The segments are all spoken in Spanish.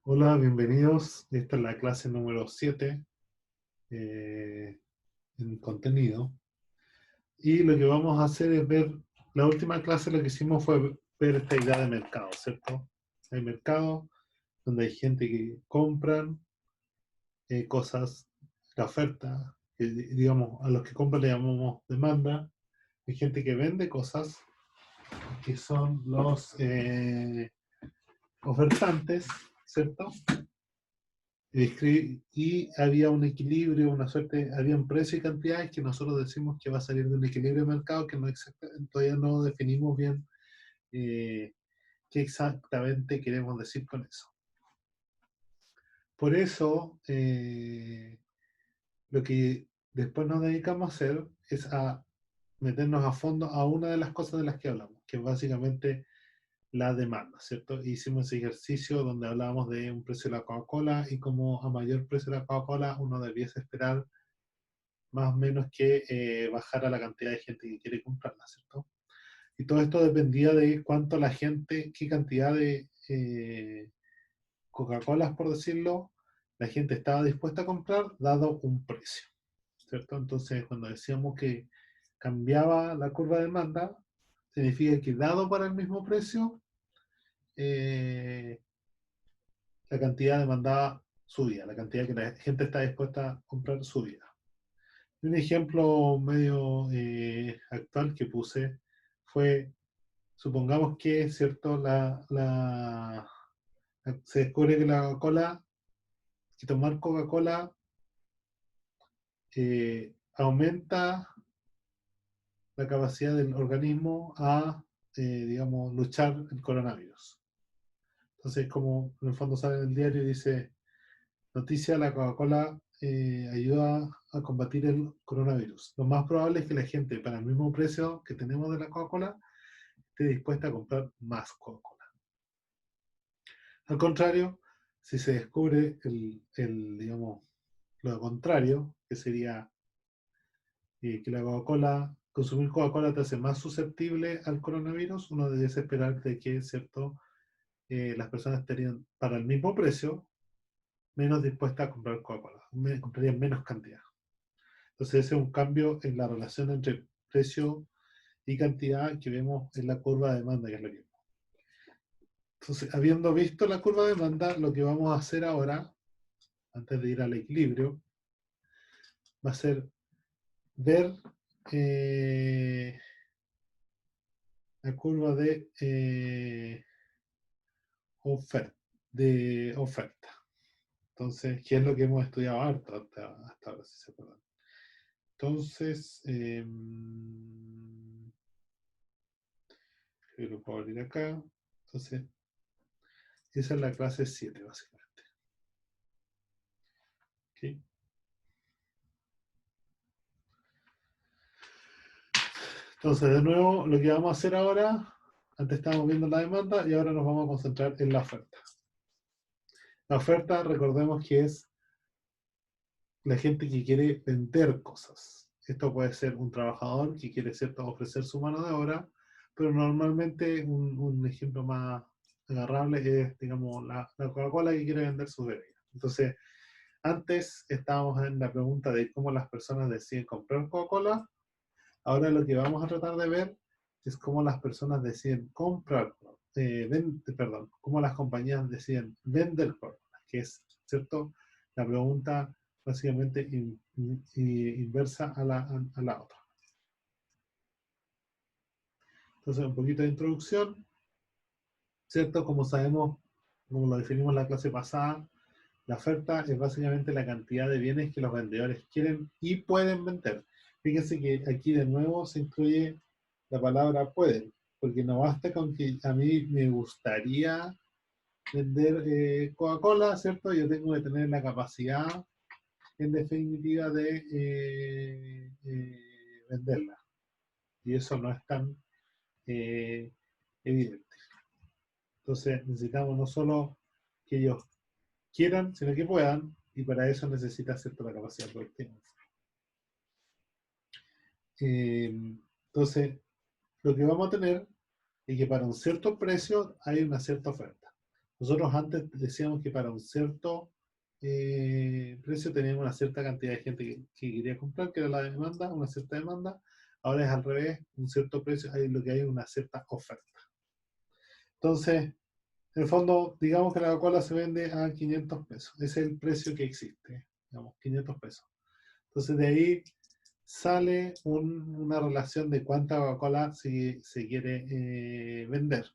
Hola, bienvenidos. Esta es la clase número 7 en contenido. Y lo que vamos a hacer es ver, la última clase lo que hicimos fue ver esta idea de mercado, ¿cierto? Hay mercado donde hay gente que compran cosas, la oferta, digamos, a los que compran le llamamos demanda. Hay gente que vende cosas, que son los ofertantes, ¿cierto? Y había un equilibrio, una suerte, había un precio y cantidades que nosotros decimos que va a salir de un equilibrio de mercado que no todavía no definimos bien eh, qué exactamente queremos decir con eso. Por eso, lo que después nos dedicamos a hacer es a meternos a fondo a una de las cosas de las que hablamos, que es básicamente la demanda, ¿cierto? Hicimos ese ejercicio donde hablábamos de un precio de la Coca-Cola y como a mayor precio de la Coca-Cola uno debiese esperar más o menos que bajara la cantidad de gente que quiere comprarla, ¿cierto? Y todo esto dependía de cuánto la gente, qué cantidad de Coca-Colas, por decirlo, la gente estaba dispuesta a comprar, dado un precio, ¿cierto? Entonces, cuando decíamos que cambiaba la curva de demanda, significa que dado para el mismo precio, eh, la cantidad demandada subía, la cantidad que la gente está dispuesta a comprar subía. Un ejemplo medio actual que puse fue, supongamos que, ¿cierto? Se descubre que la Coca-Cola, que tomar Coca-Cola aumenta la capacidad del organismo a, digamos, luchar el coronavirus. Entonces, como en el fondo sale en el diario y dice, noticia, la Coca-Cola ayuda a combatir el coronavirus. Lo más probable es que la gente, para el mismo precio que tenemos de la Coca-Cola, esté dispuesta a comprar más Coca-Cola. Al contrario, si se descubre digamos, lo contrario, que sería que la Coca-Cola, consumir Coca-Cola te hace más susceptible al coronavirus, uno debe esperar de que, ¿cierto? Las personas estarían, para el mismo precio, menos dispuestas a comprar Coca-Cola, comprarían menos cantidad. Entonces ese es un cambio en la relación entre precio y cantidad que vemos en la curva de demanda, que es lo que. Entonces, habiendo visto la curva de demanda, lo que vamos a hacer ahora, antes de ir al equilibrio, va a ser ver la curva de oferta. Entonces, ¿qué es lo que hemos estudiado hasta ahora, si se acuerdan? Entonces, lo puedo abrir acá. Entonces, esa es la clase 7 básicamente. ¿Okay? Entonces, de nuevo, lo que vamos a hacer ahora, antes estábamos viendo la demanda y ahora nos vamos a concentrar en la oferta. La oferta, recordemos que es la gente que quiere vender cosas. Esto puede ser un trabajador que quiere, ¿cierto?, ofrecer su mano de obra, pero normalmente un ejemplo más agarrable es, digamos, la Coca-Cola que quiere vender sus bebidas. Entonces, antes estábamos en la pregunta de cómo las personas deciden comprar Coca-Cola. Ahora lo que vamos a tratar de ver es cómo las personas deciden comprar, perdón, cómo las compañías deciden vender Coca-Cola, que es, ¿cierto?, la pregunta básicamente inversa a la otra. Entonces, un poquito de introducción, ¿cierto? Como sabemos, como lo definimos en la clase pasada, la oferta es básicamente la cantidad de bienes que los vendedores quieren y pueden vender. Fíjense que aquí de nuevo se incluye la palabra pueden, porque no basta con que a mí me gustaría vender Coca-Cola, ¿cierto? Yo tengo que tener la capacidad, en definitiva, de venderla. Y eso no es tan eh, evidente. Entonces necesitamos no solo que ellos quieran, sino que puedan, y para eso necesita cierta la capacidad productiva. Entonces, lo que vamos a tener es que para un cierto precio hay una cierta oferta. Nosotros antes decíamos que para un cierto precio teníamos una cierta cantidad de gente que quería comprar, que era la demanda, una cierta demanda. Ahora es al revés, un cierto precio, hay lo que hay una cierta oferta. Entonces, en el fondo, digamos que la Coca-Cola se vende a 500 pesos. Ese es el precio que existe, digamos, 500 pesos. Entonces, de ahí sale una relación de cuánta Coca-Cola se quiere vender.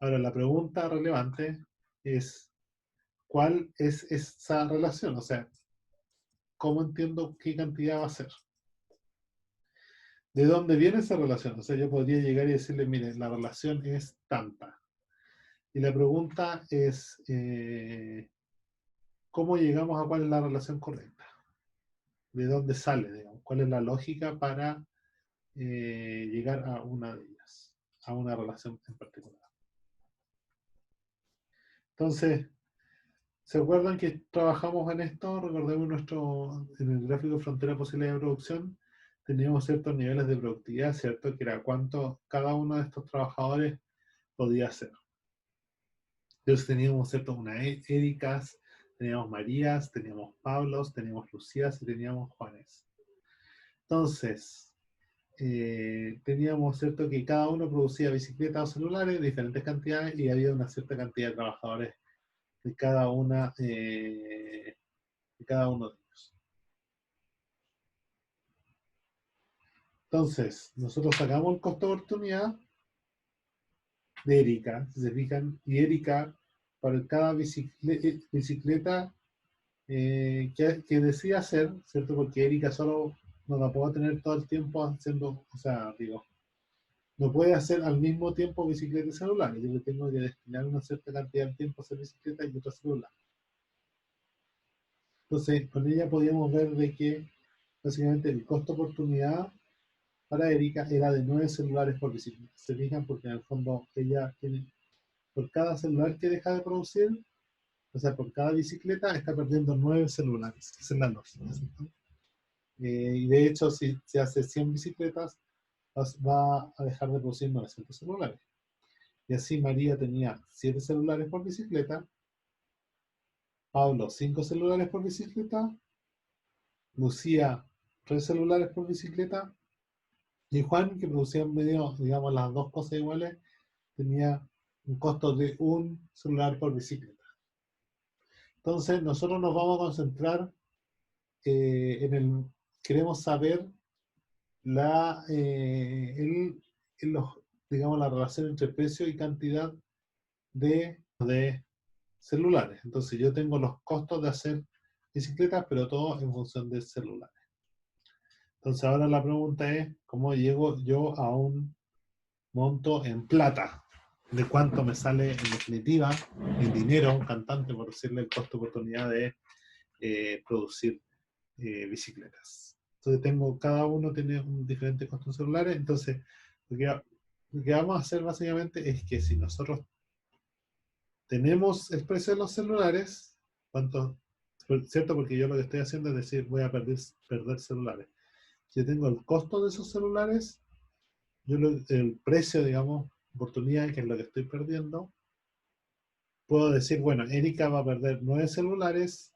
Ahora, la pregunta relevante es, ¿cuál es esa relación? O sea, ¿cómo entiendo qué cantidad va a ser? ¿De dónde viene esa relación? O sea, yo podría llegar y decirle, mire, la relación es tanta. Y la pregunta es, ¿cómo llegamos a cuál es la relación correcta? ¿De dónde sale, digamos? ¿Cuál es la lógica para llegar a una de ellas, a una relación en particular? Entonces, ¿se acuerdan que trabajamos en esto? Recordemos en el gráfico de frontera de posibilidad de producción, teníamos ciertos niveles de productividad, ¿cierto? Que era cuánto cada uno de estos trabajadores podía hacer. Entonces teníamos, ¿cierto? Éricas, teníamos Marías, teníamos Pablos, teníamos Lucías y teníamos Juanes. Entonces, teníamos, ¿cierto? Que cada uno producía bicicletas o celulares, diferentes cantidades, y había una cierta cantidad de trabajadores de cada de cada uno de ellos. Entonces, nosotros sacamos el costo de oportunidad de Erika, si se fijan, y Erika, para cada bicicleta que decida hacer, ¿cierto? Porque Erika solo no la puedo tener todo el tiempo haciendo, o sea, digo, no puede hacer al mismo tiempo bicicleta y celular. Yo le tengo que destinar una cierta cantidad de tiempo a hacer bicicleta y otra celular. Entonces, con ella podíamos ver de que básicamente el costo oportunidad para Erika era de 9 celulares por bicicleta. Se fijan porque en el fondo ella tiene, por cada celular que deja de producir, o sea, por cada bicicleta está perdiendo 9 celulares. Esa es la lógica. Y de hecho, si se hace 100 bicicletas, va a dejar de producir 900 celulares. Y así María tenía 7 celulares por bicicleta, Pablo 5 celulares por bicicleta, Lucía 3 celulares por bicicleta, y Juan, que producía medio, digamos, las dos cosas iguales, tenía un costo de un celular por bicicleta. Entonces, nosotros nos vamos a concentrar queremos saber la, digamos, la relación entre precio y cantidad de celulares. Entonces yo tengo los costos de hacer bicicletas, pero todo en función de celulares. Entonces ahora la pregunta es, ¿cómo llego yo a un monto en plata? ¿De cuánto me sale en definitiva, en dinero, un cantante, por decirle, el costo de oportunidad de producir bicicletas? Entonces cada uno tiene un diferente costo en celulares, entonces lo que vamos a hacer básicamente es que si nosotros tenemos el precio de los celulares, ¿cuánto? ¿Cierto? Porque yo lo que estoy haciendo es decir, voy a perder celulares. Si yo tengo el costo de esos celulares, el precio, digamos, oportunidad, que es lo que estoy perdiendo, puedo decir, bueno, Erika va a perder 9 celulares,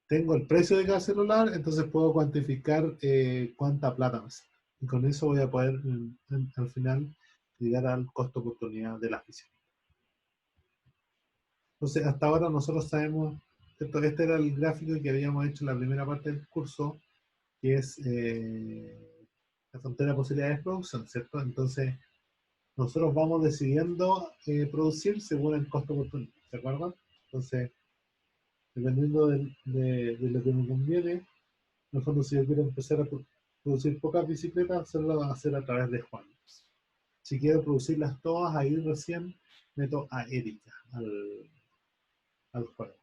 tengo el precio de cada celular, entonces puedo cuantificar cuánta plata me sale. Y con eso voy a poder, al final, llegar al costo oportunidad de las bicicletas. Entonces, hasta ahora nosotros sabemos, este era el gráfico que habíamos hecho en la primera parte del curso, que es la frontera de posibilidades de producción, ¿cierto? Entonces, nosotros vamos decidiendo producir según el costo oportunidad, ¿se acuerdan? Entonces, dependiendo de lo que me conviene, en el fondo, si yo quiero empezar a producir pocas bicicletas, hacerlo va a hacer a través de Juan. Si quiero producirlas todas, ahí recién meto a Erika al juego.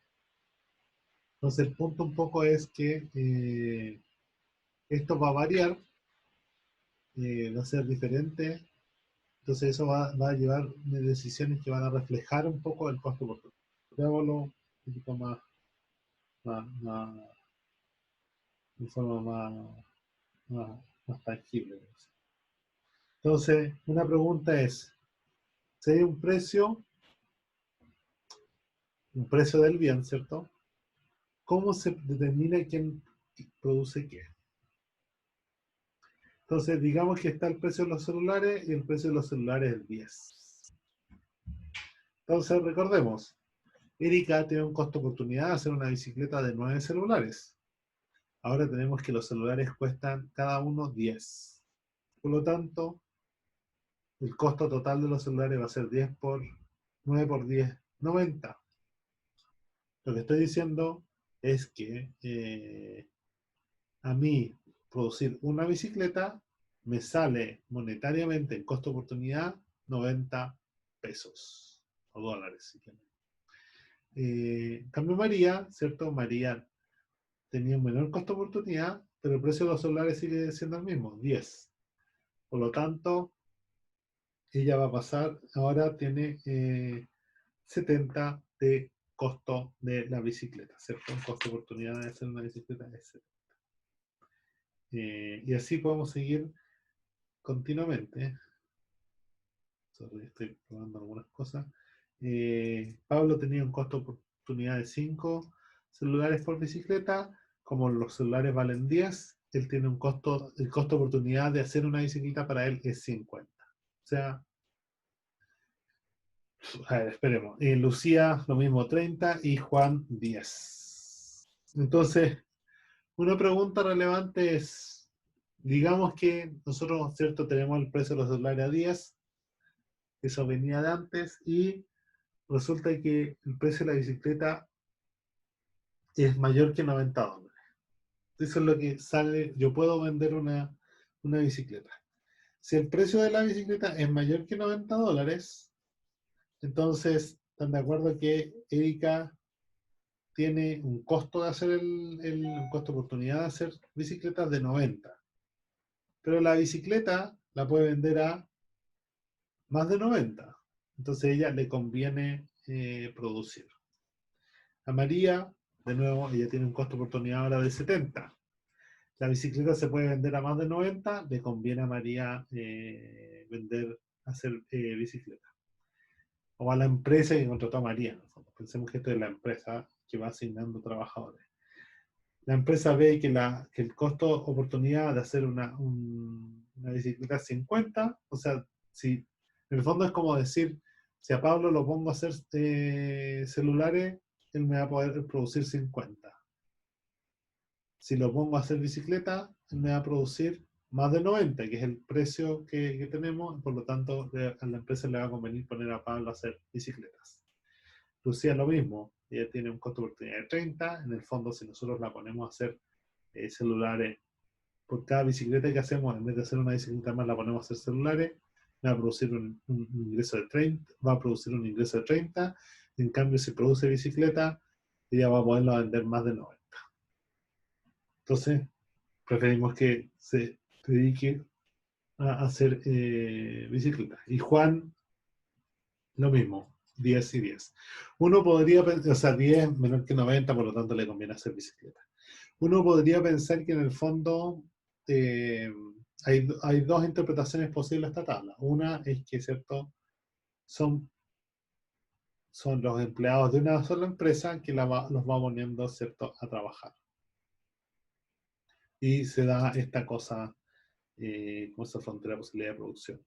Entonces el punto un poco es que esto va a variar, va a ser diferente, entonces eso va a llevar decisiones que van a reflejar un poco el costo oportunidad. Veámoslo un poquito más, de forma más tangible. Entonces, una pregunta es, si hay un precio un precio del bien, ¿cierto? ¿Cómo se determina quién produce qué? Entonces, digamos que está el precio de los celulares y el precio de los celulares es 10. Entonces, recordemos, Erika tiene un costo de oportunidad de hacer una bicicleta de 9 celulares. Ahora tenemos que los celulares cuestan cada uno 10. Por lo tanto, el costo total de los celulares va a ser 10 por 9 por 10, 90. Lo que estoy diciendo es que a mí producir una bicicleta me sale monetariamente en costo de oportunidad 90 pesos o dólares. Si quieren. Cambio María, ¿cierto? María tenía un menor costo de oportunidad, pero el precio de los celulares sigue siendo el mismo, 10. Por lo tanto, ella va a pasar, ahora tiene 70 de costo de la bicicleta, ¿cierto? Un costo de oportunidad de hacer una bicicleta es 70. Y así podemos seguir continuamente. Sorry, estoy probando algunas cosas. Pablo tenía un costo de oportunidad de 5 celulares por bicicleta. Como los celulares valen 10, él tiene un costo, el costo de oportunidad de hacer una bicicleta para él es 50. O sea, a ver, esperemos. Lucía, lo mismo, 30 y Juan, 10. Entonces, una pregunta relevante es, digamos que nosotros, ¿cierto? Tenemos el precio de los celulares a 10, eso venía de antes, y resulta que el precio de la bicicleta es mayor que 90 dólares. Eso es lo que sale, yo puedo vender una bicicleta. Si el precio de la bicicleta es mayor que 90 dólares, entonces están de acuerdo que Erika tiene un costo de hacer un costo de oportunidad de hacer bicicletas de 90. Pero la bicicleta la puede vender a más de 90. Entonces a ella le conviene producir. A María, de nuevo, ella tiene un costo de oportunidad ahora de 70. La bicicleta se puede vender a más de 90, le conviene a María hacer bicicleta. O a la empresa que contrató a María. Pensemos que esto es la empresa que va asignando trabajadores. La empresa ve que el costo oportunidad de hacer una bicicleta es 50, o sea, si en el fondo es como decir, si a Pablo lo pongo a hacer celulares, él me va a poder producir 50. Si lo pongo a hacer bicicleta, él me va a producir más de 90, que es el precio que tenemos, por lo tanto a la empresa le va a convenir poner a Pablo a hacer bicicletas. Lucía lo mismo, ella tiene un costo de oportunidad de 30, en el fondo si nosotros la ponemos a hacer celulares, por cada bicicleta que hacemos, en vez de hacer una bicicleta más la ponemos a hacer celulares, va a producir un ingreso de 30, va a producir un ingreso de 30, en cambio si produce bicicleta, ella va a poderlo vender más de 90. Entonces, preferimos que se dedique a hacer bicicleta. Y Juan, lo mismo, 10 y 10. Uno podría pensar, o sea, 10 menor que 90, por lo tanto le conviene hacer bicicleta. Uno podría pensar que en el fondo hay dos interpretaciones posibles de esta tabla. Una es que, ¿cierto? Son los empleados de una sola empresa que los va poniendo, ¿cierto?, a trabajar. Y se da esta cosa, con esa frontera de posibilidad de producción.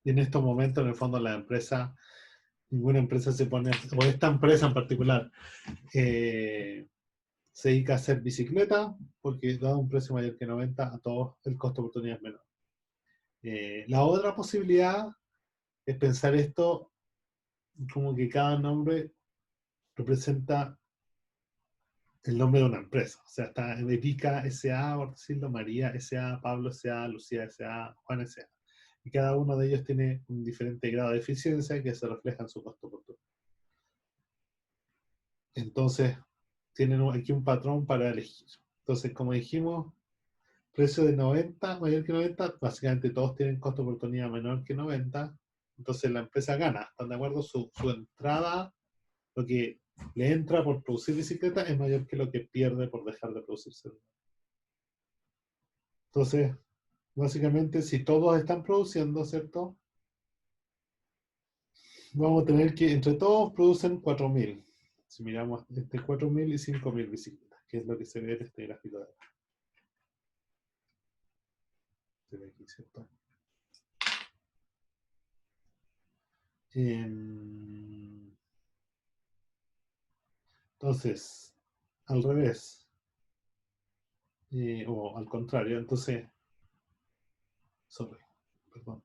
Y en estos momentos, en el fondo, la empresa, ninguna empresa se pone, o esta empresa en particular, se dedica a hacer bicicleta, porque dado un precio mayor que 90, a todos el costo de oportunidad es menor. La otra posibilidad es pensar esto como que cada nombre representa el nombre de una empresa. O sea, está Erika S.A., por decirlo, María S.A., Pablo S.A., Lucía S.A., Juan S.A. Y cada uno de ellos tiene un diferente grado de eficiencia que se refleja en su costo oportunidad. Entonces, tienen aquí un patrón para elegir. Entonces, como dijimos, precio de 90, mayor que 90, básicamente todos tienen costo de oportunidad menor que 90, entonces la empresa gana, ¿están de acuerdo? Su entrada, lo que le entra por producir bicicleta es mayor que lo que pierde por dejar de producir celular. Entonces, básicamente, si todos están produciendo, ¿cierto? Vamos a tener que, entre todos producen 4.000. Si miramos este 4.000 y 5.000 bicicletas, que es lo que se ve en este gráfico de acá. Se ve aquí, ¿cierto? Entonces, al revés, o al contrario, entonces, sorry, perdón.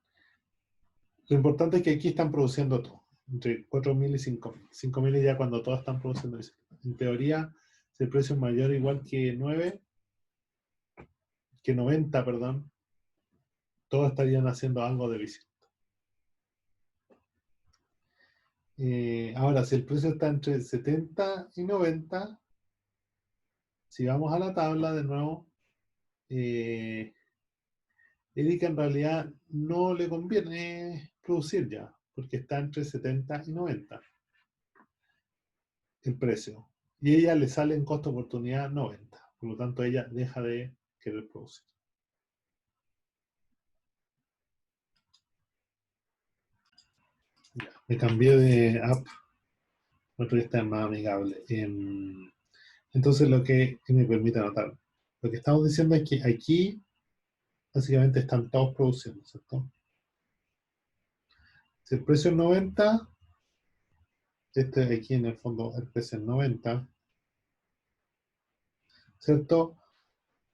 Lo importante es que aquí están produciendo todo, entre 4.000 y 5.000. 5.000 es ya cuando todas están produciendo bicicletas. En teoría, si el precio es mayor o igual que 90, perdón, todos estarían haciendo algo de bicicleta. Ahora, si el precio está entre 70 y 90, si vamos a la tabla de nuevo, Erika en realidad no le conviene producir ya, porque está entre 70 y 90 el precio. Y ella le sale en costo oportunidad 90. Por lo tanto, ella deja de querer producir. Ya, me cambié de app, otro que está más amigable. Entonces, lo que me permite anotar, lo que estamos diciendo es que aquí básicamente están todos produciendo, ¿cierto? Si el precio es 90, este de aquí en el fondo el precio es 90, ¿cierto?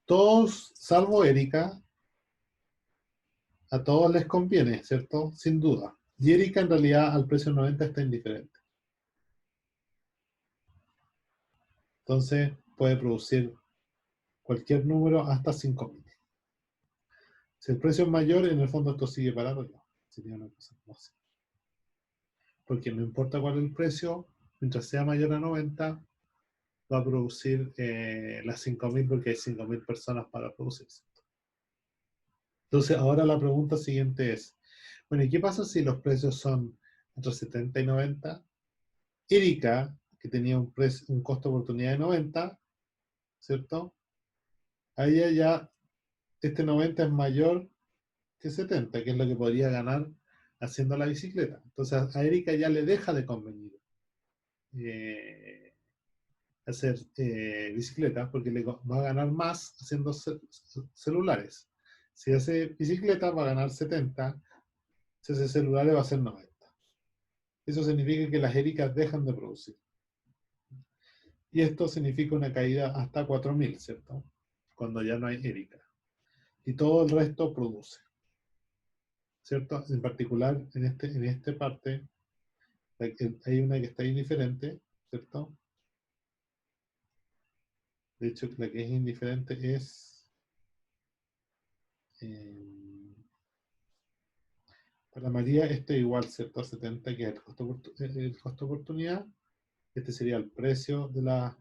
Todos, salvo Erika, a todos les conviene, ¿cierto? Sin duda. Y Erika en realidad al precio 90 está indiferente. Entonces puede producir cualquier número hasta 5.000. Si el precio es mayor, en el fondo esto sigue parado ya. Sería una cosa como así. Porque no importa cuál es el precio, mientras sea mayor a 90, va a producir las 5.000 porque hay 5.000 personas para producirse. Entonces ahora la pregunta siguiente es, bueno, ¿y qué pasa si los precios son entre 70 y 90? Erika, que tenía un costo de oportunidad de 90, ¿cierto? A ella ya este 90 es mayor que 70, que es lo que podría ganar haciendo la bicicleta. Entonces a Erika ya le deja de convenir hacer bicicleta porque le va a ganar más haciendo celulares. Si hace bicicleta va a ganar 70, si hace celulares va a ser 90. Eso significa que las Ericas dejan de producir. Y esto significa una caída hasta 4.000, ¿cierto? Cuando ya no hay Erika. Y todo el resto produce, ¿cierto? En particular, en esta parte, hay una que está indiferente, ¿cierto? De hecho, la que es indiferente es... para María, esto es igual, ¿cierto? A 70, que es el costo de oportunidad. Este sería el precio de la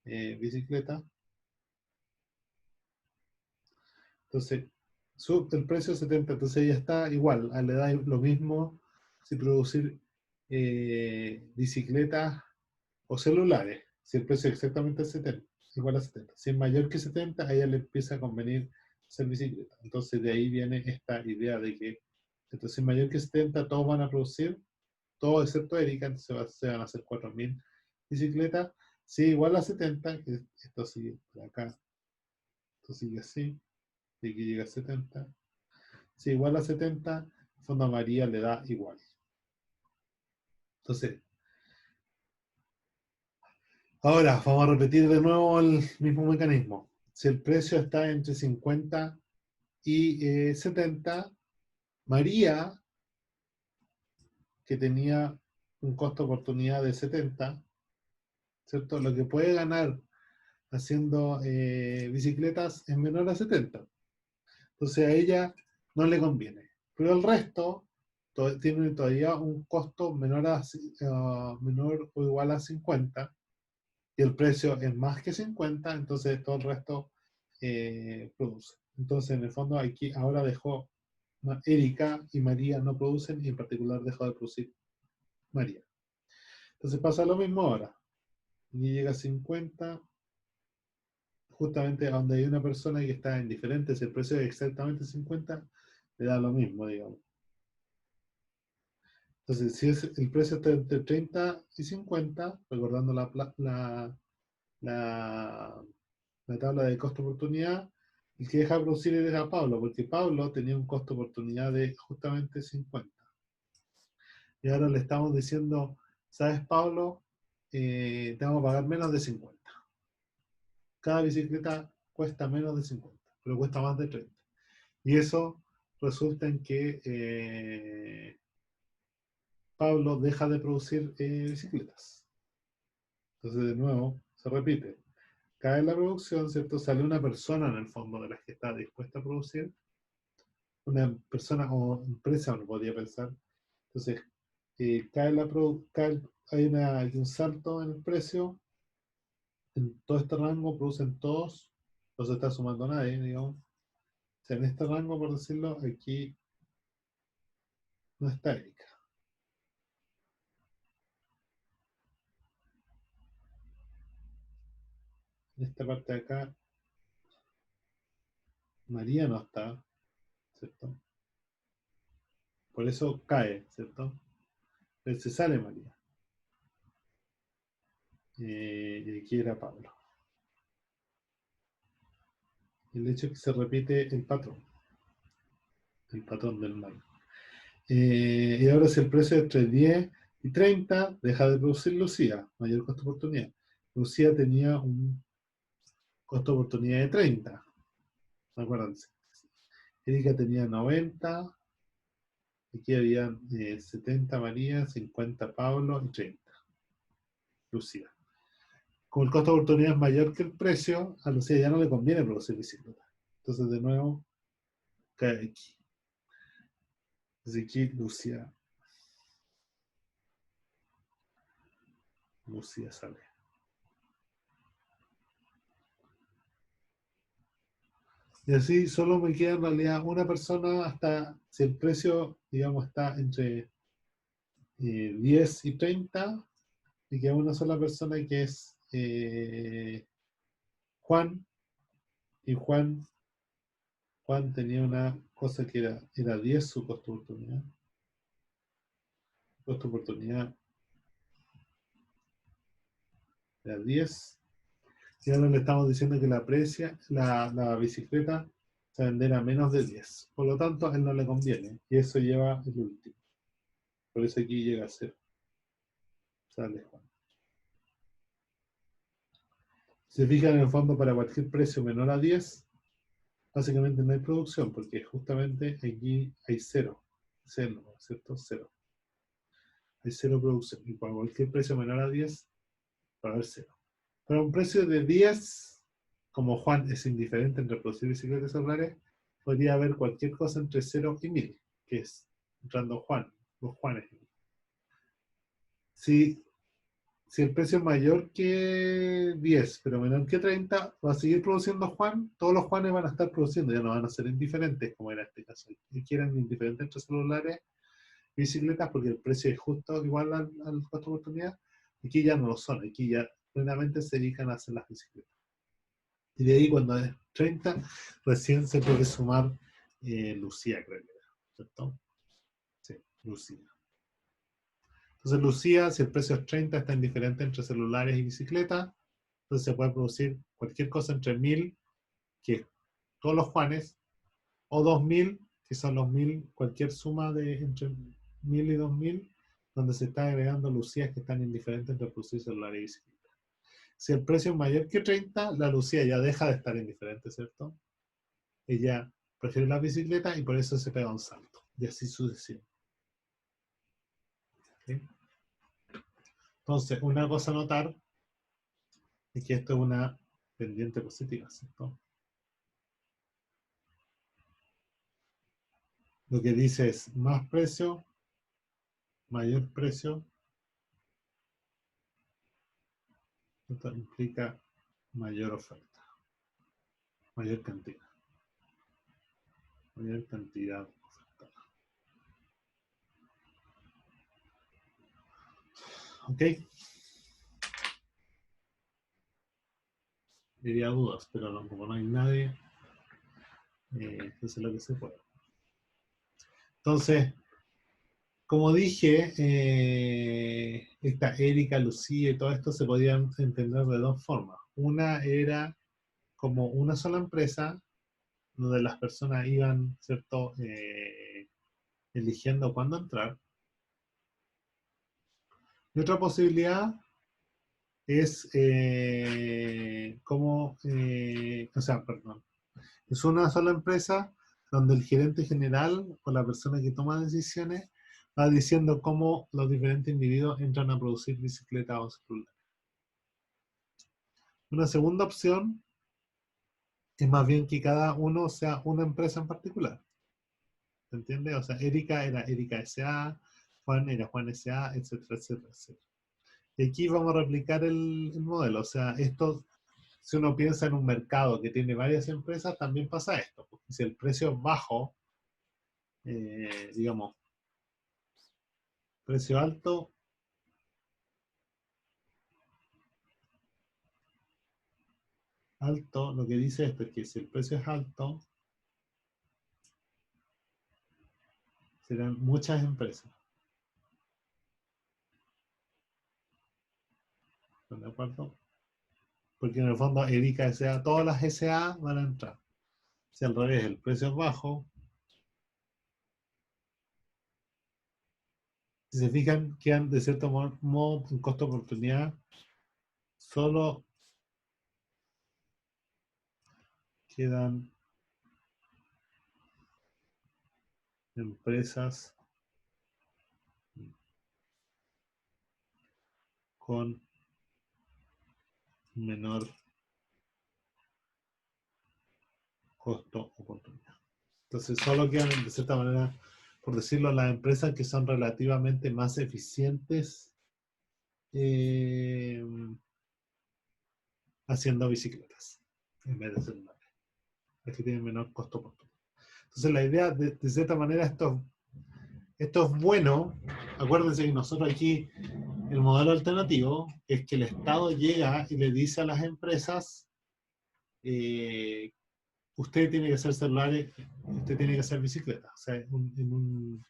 bicicleta. Entonces, el precio es 70, entonces ella está igual, le da lo mismo si producir bicicletas o celulares, si el precio es exactamente 70, igual a 70. Si es mayor que 70, a ella le empieza a convenir hacer bicicleta. Entonces de ahí viene esta idea de que entonces, si es mayor que 70, todos van a producir, todos excepto Erika, entonces se van a hacer 4.000 bicicletas. Si igual a 70, que esto sigue por acá, esto sigue así, y aquí llega a 70. Si igual a 70, el fondo a María le da igual. Entonces, ahora vamos a repetir de nuevo el mismo mecanismo. Si el precio está entre 50 y 70, María, que tenía un costo de oportunidad de 70, ¿cierto? Lo que puede ganar haciendo bicicletas es menor a 70. Entonces a ella no le conviene. Pero el resto tiene todavía un costo menor o igual a 50 y el precio es más que 50, entonces todo el resto produce. Entonces en el fondo aquí ahora dejó Erika y María no producen y en particular dejó de producir María. Entonces pasa lo mismo ahora. Y llega a 50, justamente a donde hay una persona que está indiferente, si el precio es exactamente 50, le da lo mismo, digamos. Entonces, si el precio está entre 30 y 50, recordando la, la tabla de costo-oportunidad, el que deja de producir era Pablo, porque Pablo tenía un costo-oportunidad de justamente 50. Y ahora le estamos diciendo, ¿sabes, Pablo? Te vamos a pagar menos de 50. Cada bicicleta cuesta menos de 50, pero cuesta más de 30. Y eso resulta en que Pablo deja de producir bicicletas. Entonces, de nuevo, se repite. Cae la producción, ¿cierto? Sale una persona en el fondo de las que está dispuesta a producir. Una persona o empresa, uno podría pensar. Entonces, hay un salto en el precio. En todo este rango producen todos, no se está sumando nadie, digamos. O sea, en este rango, por decirlo, aquí no está Erika. En esta parte de acá, María no está, ¿cierto? Por eso cae, ¿cierto? Pero se sale María. Y aquí era Pablo. El hecho es que se repite el patrón del mal. Y ahora si el precio es entre 10 y 30, deja de producir Lucía, mayor costo de oportunidad. Lucía tenía un costo de oportunidad de 30, acuérdense. Erika tenía 90, aquí había 70 María, 50 Pablo y 30 Lucía. Como el costo de oportunidad es mayor que el precio, a Lucía ya no le conviene producir bicicleta. Entonces, de nuevo, cae aquí. Desde aquí, Lucía sale. Y así solo me queda en realidad una persona hasta, si el precio, digamos, está entre 10 y 30, me queda una sola persona que es Juan, y Juan tenía una cosa que era 10 su costo de oportunidad. Costo de oportunidad era 10. Y ahora le estamos diciendo que la bicicleta se venderá a menos de 10. Por lo tanto, a él no le conviene. Y eso lleva el último. Por eso aquí llega a ser. Sale Juan. Se fijan en el fondo para cualquier precio menor a 10, básicamente no hay producción, porque justamente aquí hay cero, ¿cierto? Cero. Hay cero producción. Y para cualquier precio menor a 10, va a haber cero. Para un precio de 10, como Juan es indiferente entre producir bicicletas celulares, podría haber cualquier cosa entre 0 y 1000, que es entrando Juan, los Juanes. Si si el precio es mayor que 10, pero menor que 30, va a seguir produciendo Juan. Todos los Juanes van a estar produciendo, ya no van a ser indiferentes, como era este caso. Y quieren indiferentes entre celulares y bicicletas porque el precio es justo igual al costo de oportunidad. Aquí ya no lo son, aquí ya plenamente se dedican a hacer las bicicletas. Y de ahí, cuando es 30, recién se puede sumar Lucía, creo que era, ¿cierto? Sí, Lucía. Entonces, Lucía, si el precio es 30, está indiferente entre celulares y bicicletas. Entonces se puede producir cualquier cosa entre 1000, que es todos los Juanes, o 2000, que son los 1000, cualquier suma de entre 1000 y 2000, donde se está agregando lucías que están indiferentes entre producir celulares y bicicleta. Si el precio es mayor que 30, la lucía ya deja de estar indiferente, ¿cierto? Ella prefiere la bicicleta y por eso se pega un salto. Y así sucesivo. ¿Sí? Entonces, una cosa a notar es que esto es una pendiente positiva, ¿cierto? Lo que dice es más precio, mayor precio. Esto implica mayor oferta, mayor cantidad, mayor cantidad ofertada. ¿Ok? Diría dudas, pero no, como no hay nadie, eso es lo que se puede. Entonces, como dije, esta Erika, Lucía y todo esto se podían entender de dos formas. Una era como una sola empresa donde las personas iban, ¿cierto?, eligiendo cuándo entrar. Y otra posibilidad es o sea, perdón, es una sola empresa donde el gerente general o la persona que toma decisiones va diciendo cómo los diferentes individuos entran a producir bicicletas o celulares. Una segunda opción es más bien que cada uno sea una empresa en particular. ¿Se entiende? O sea, Erika era Erika S.A., Juan era Juan S.A., etcétera, etcétera, etcétera. Y aquí vamos a replicar el modelo. O sea, esto, si uno piensa en un mercado que tiene varias empresas, también pasa esto. Porque si el precio es bajo, digamos, precio alto, alto, lo que dice esto es que si el precio es alto, serán muchas empresas. ¿Están de acuerdo? Porque en el fondo Erika S.A., todas las S.A. van a entrar. Si al revés el precio es bajo, si se fijan, quedan de cierto modo en costo de oportunidad solo quedan empresas con menor costo oportunidad. Entonces solo quedan de cierta manera, por decirlo, las empresas que son relativamente más eficientes eh, haciendo bicicletas en vez de celulares. Las que tienen menor costo oportunidad. Entonces la idea, de cierta manera, esto es bueno. Acuérdense que nosotros aquí, el modelo alternativo es que el Estado llega y le dice a las empresas, eh, usted tiene que hacer celulares, usted tiene que hacer bicicletas. O sea, en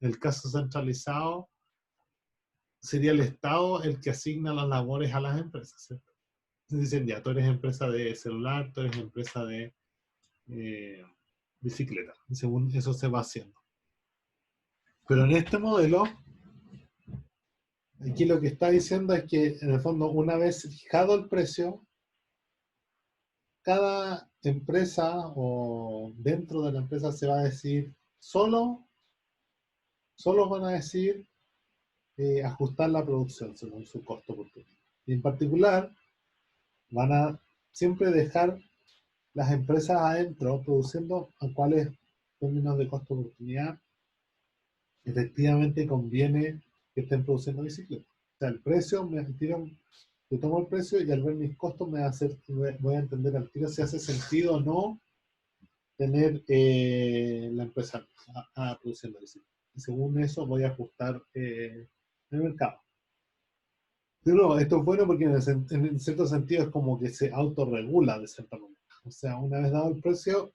el caso centralizado, sería el Estado el que asigna las labores a las empresas, ¿cierto? Dicen, ya, tú eres empresa de celular, tú eres empresa de eh, bicicleta. Y según eso se va haciendo. Pero en este modelo, aquí lo que está diciendo es que, en el fondo, una vez fijado el precio, cada empresa o dentro de la empresa se va a decir, solo van a decir ajustar la producción según su costo oportunidad. Y en particular, van a siempre dejar las empresas adentro produciendo a cuáles términos de costo oportunidad efectivamente conviene que estén produciendo bicicletas. O sea, el precio, yo tomo el precio y al ver mis costos me va a hacer, voy a entender al tiro si hace sentido o no tener la empresa produciendo bicicletas. Y según eso voy a ajustar el mercado. Pero esto es bueno porque en cierto sentido es como que se autorregula de cierta manera. O sea, una vez dado el precio,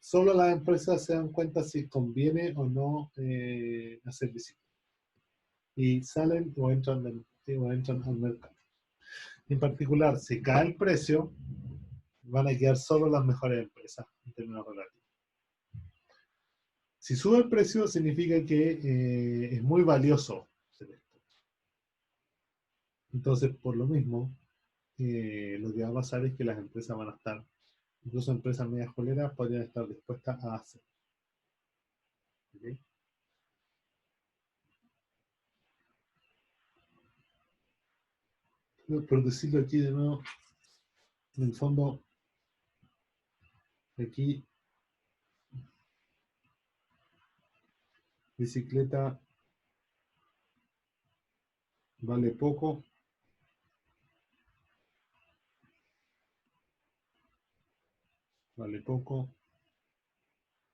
solo las empresas se dan cuenta si conviene o no hacer bicicleta. Y salen o entran al mercado. En particular, si cae el precio, van a quedar solo las mejores empresas en términos relativos. Si sube el precio, significa que es muy valioso hacer esto. Entonces, por lo mismo, lo que va a pasar es que las empresas van a estar, incluso empresas medias coleras, podrían estar dispuestas a hacer. ¿Okay? Por decirlo aquí de nuevo, en el fondo, aquí, bicicleta vale poco, vale poco,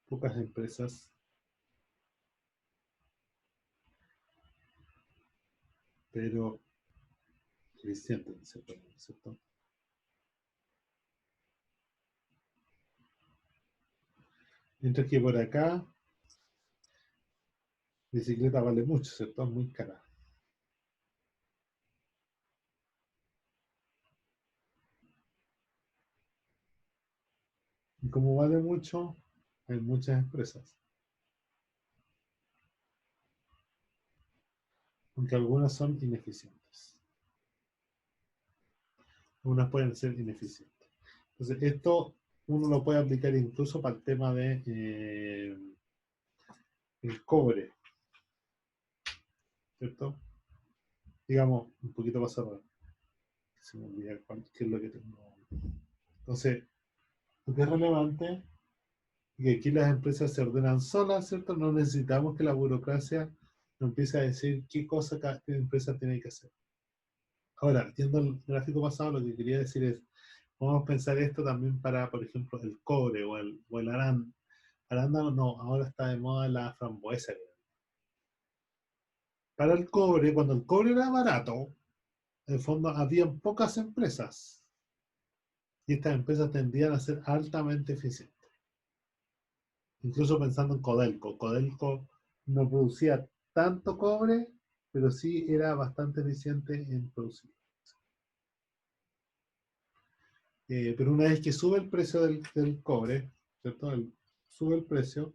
pocas empresas, pero eficientes, ¿cierto? Mientras que por acá Bicicleta vale mucho, ¿cierto? Es muy cara. Y como vale mucho, hay muchas empresas. Aunque algunas son ineficientes. Algunas pueden ser ineficientes. Entonces, esto uno lo puede aplicar incluso para el tema de el cobre, ¿cierto? Digamos, un poquito más cerrado. Se me olvida qué es lo que tengo. Entonces, lo que es relevante es que aquí las empresas se ordenan solas, ¿cierto? No necesitamos que la burocracia nos empiece a decir qué cosa cada empresa tiene que hacer. Ahora, viendo el gráfico pasado, lo que quería decir es, vamos a pensar esto también para, por ejemplo, el cobre o el arándano, no, ahora está de moda la frambuesa. Para el cobre, cuando el cobre era barato, en el fondo habían pocas empresas y estas empresas tendían a ser altamente eficientes. Incluso pensando en Codelco. Codelco no producía tanto cobre, pero sí era bastante eficiente en producir. Pero una vez que sube el precio del cobre, ¿cierto? Sube el precio,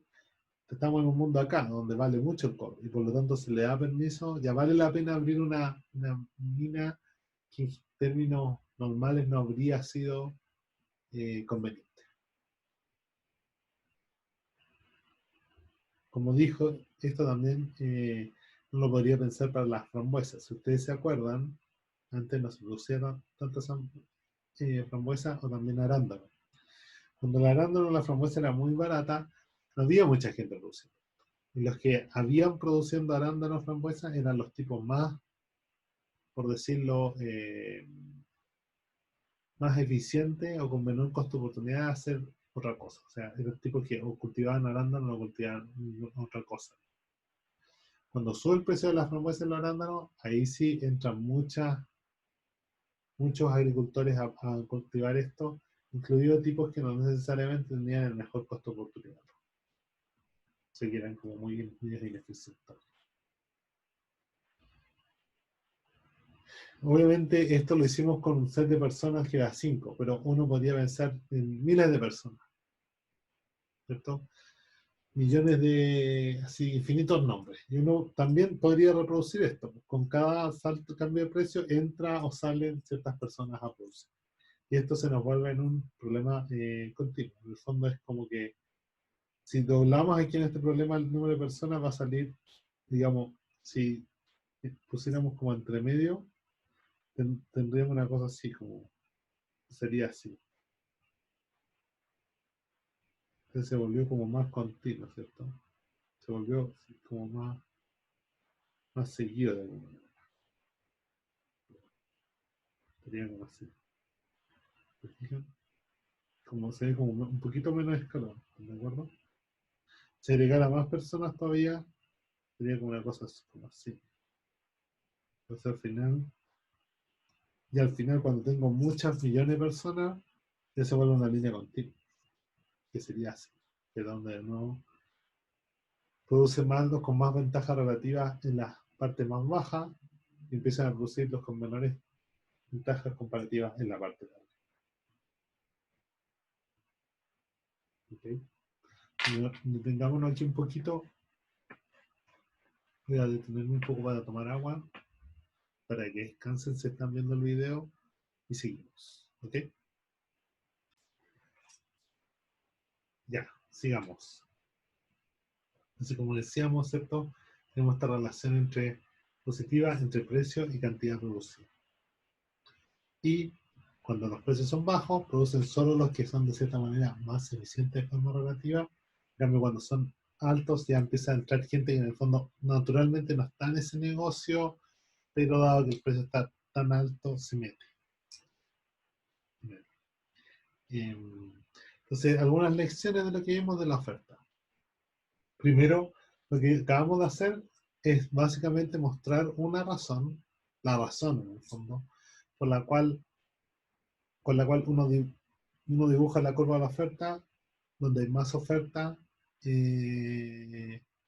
estamos en un mundo acá donde vale mucho el cobre y por lo tanto se le da permiso, ya vale la pena abrir una mina que en términos normales no habría sido conveniente. Como dijo, esto también uno lo podría pensar para las frambuesas. Si ustedes se acuerdan, antes no se producían tantas frambuesas o también arándanos. Cuando el arándano o la frambuesa era muy barata, no había mucha gente produciendo. Y los que habían produciendo arándanos frambuesas eran los tipos más, por decirlo, más eficientes o con menor costo de oportunidad de hacer otra cosa. O sea, eran tipos que o cultivaban arándanos o cultivaban otra cosa. Cuando sube el precio de las frambuesas y los arándanos, ahí sí entran muchos agricultores a cultivar esto, incluidos tipos que no necesariamente tenían el mejor costo de oportunidad. Se quedan como muy ineficientes. Obviamente esto lo hicimos con un set de personas que era 5, pero uno podría pensar en miles de personas, ¿cierto? Millones de, así, infinitos nombres. Y uno también podría reproducir esto. Con cada salto, cambio de precio, entra o salen ciertas personas a producir. Y esto se nos vuelve en un problema continuo. En el fondo es como que si doblamos aquí en este problema el número de personas va a salir, digamos, si pusiéramos como entre medio, tendríamos una cosa así, como sería así. Entonces se volvió como más continuo, ¿cierto? Se volvió como más seguido de alguna manera. Sería como así. ¿Se fijan? Como se ve como un poquito menos escalón, ¿de acuerdo? Si agregara más personas todavía, sería como una cosa así, como así. Entonces al final cuando tengo muchas millones de personas, ya se vuelve una línea continua, que sería así, que donde no produce mandos con más ventaja relativa en la parte más baja y empiezan a producir los con menores ventajas comparativas en la parte de arriba. ¿Okay? Detengámonos aquí un poquito. Voy a detenerme un poco para tomar agua, para que descansen si están viendo el video y seguimos. ¿Ok? Ya, sigamos. Entonces, como decíamos, ¿cierto? Tenemos esta relación positiva entre precio y cantidad producida. Y cuando los precios son bajos, producen solo los que son de cierta manera más eficientes de forma relativa. En cambio, cuando son altos, ya empieza a entrar gente que en el fondo naturalmente no está en ese negocio, pero dado que el precio está tan alto, se mete. Entonces, algunas lecciones de lo que vimos de la oferta. Primero, lo que acabamos de hacer es básicamente mostrar una razón, la razón en el fondo, por la cual, con la cual uno dibuja la curva de la oferta, donde hay más oferta a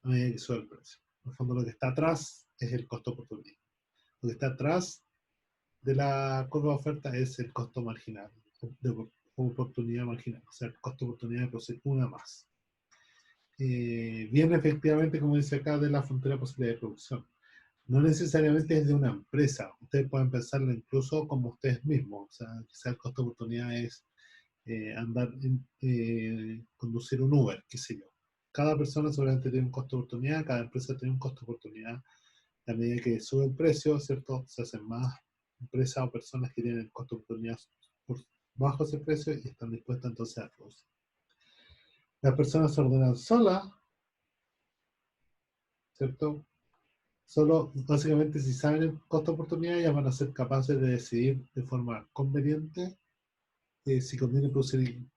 medida que sube el precio. En el fondo lo que está atrás es el costo de oportunidad. Lo que está atrás de la curva de oferta es el costo marginal, de oportunidad marginal, o sea, el costo de oportunidad de producir una más. Viene efectivamente, como dice acá, de la frontera de posibilidad de producción. No necesariamente es de una empresa. Ustedes pueden pensarlo incluso como ustedes mismos. O sea, quizá el costo de oportunidad es conducir un Uber, qué sé yo. Cada persona seguramente tiene un costo de oportunidad, cada empresa tiene un costo de oportunidad. A medida que sube el precio, ¿cierto? Se hacen más empresas o personas que tienen el costo de oportunidad por bajo ese precio y están dispuestas entonces a producir. Las personas se ordenan solas, ¿cierto? Solo, básicamente, si saben el costo de oportunidad, ya van a ser capaces de decidir de forma conveniente si conviene producir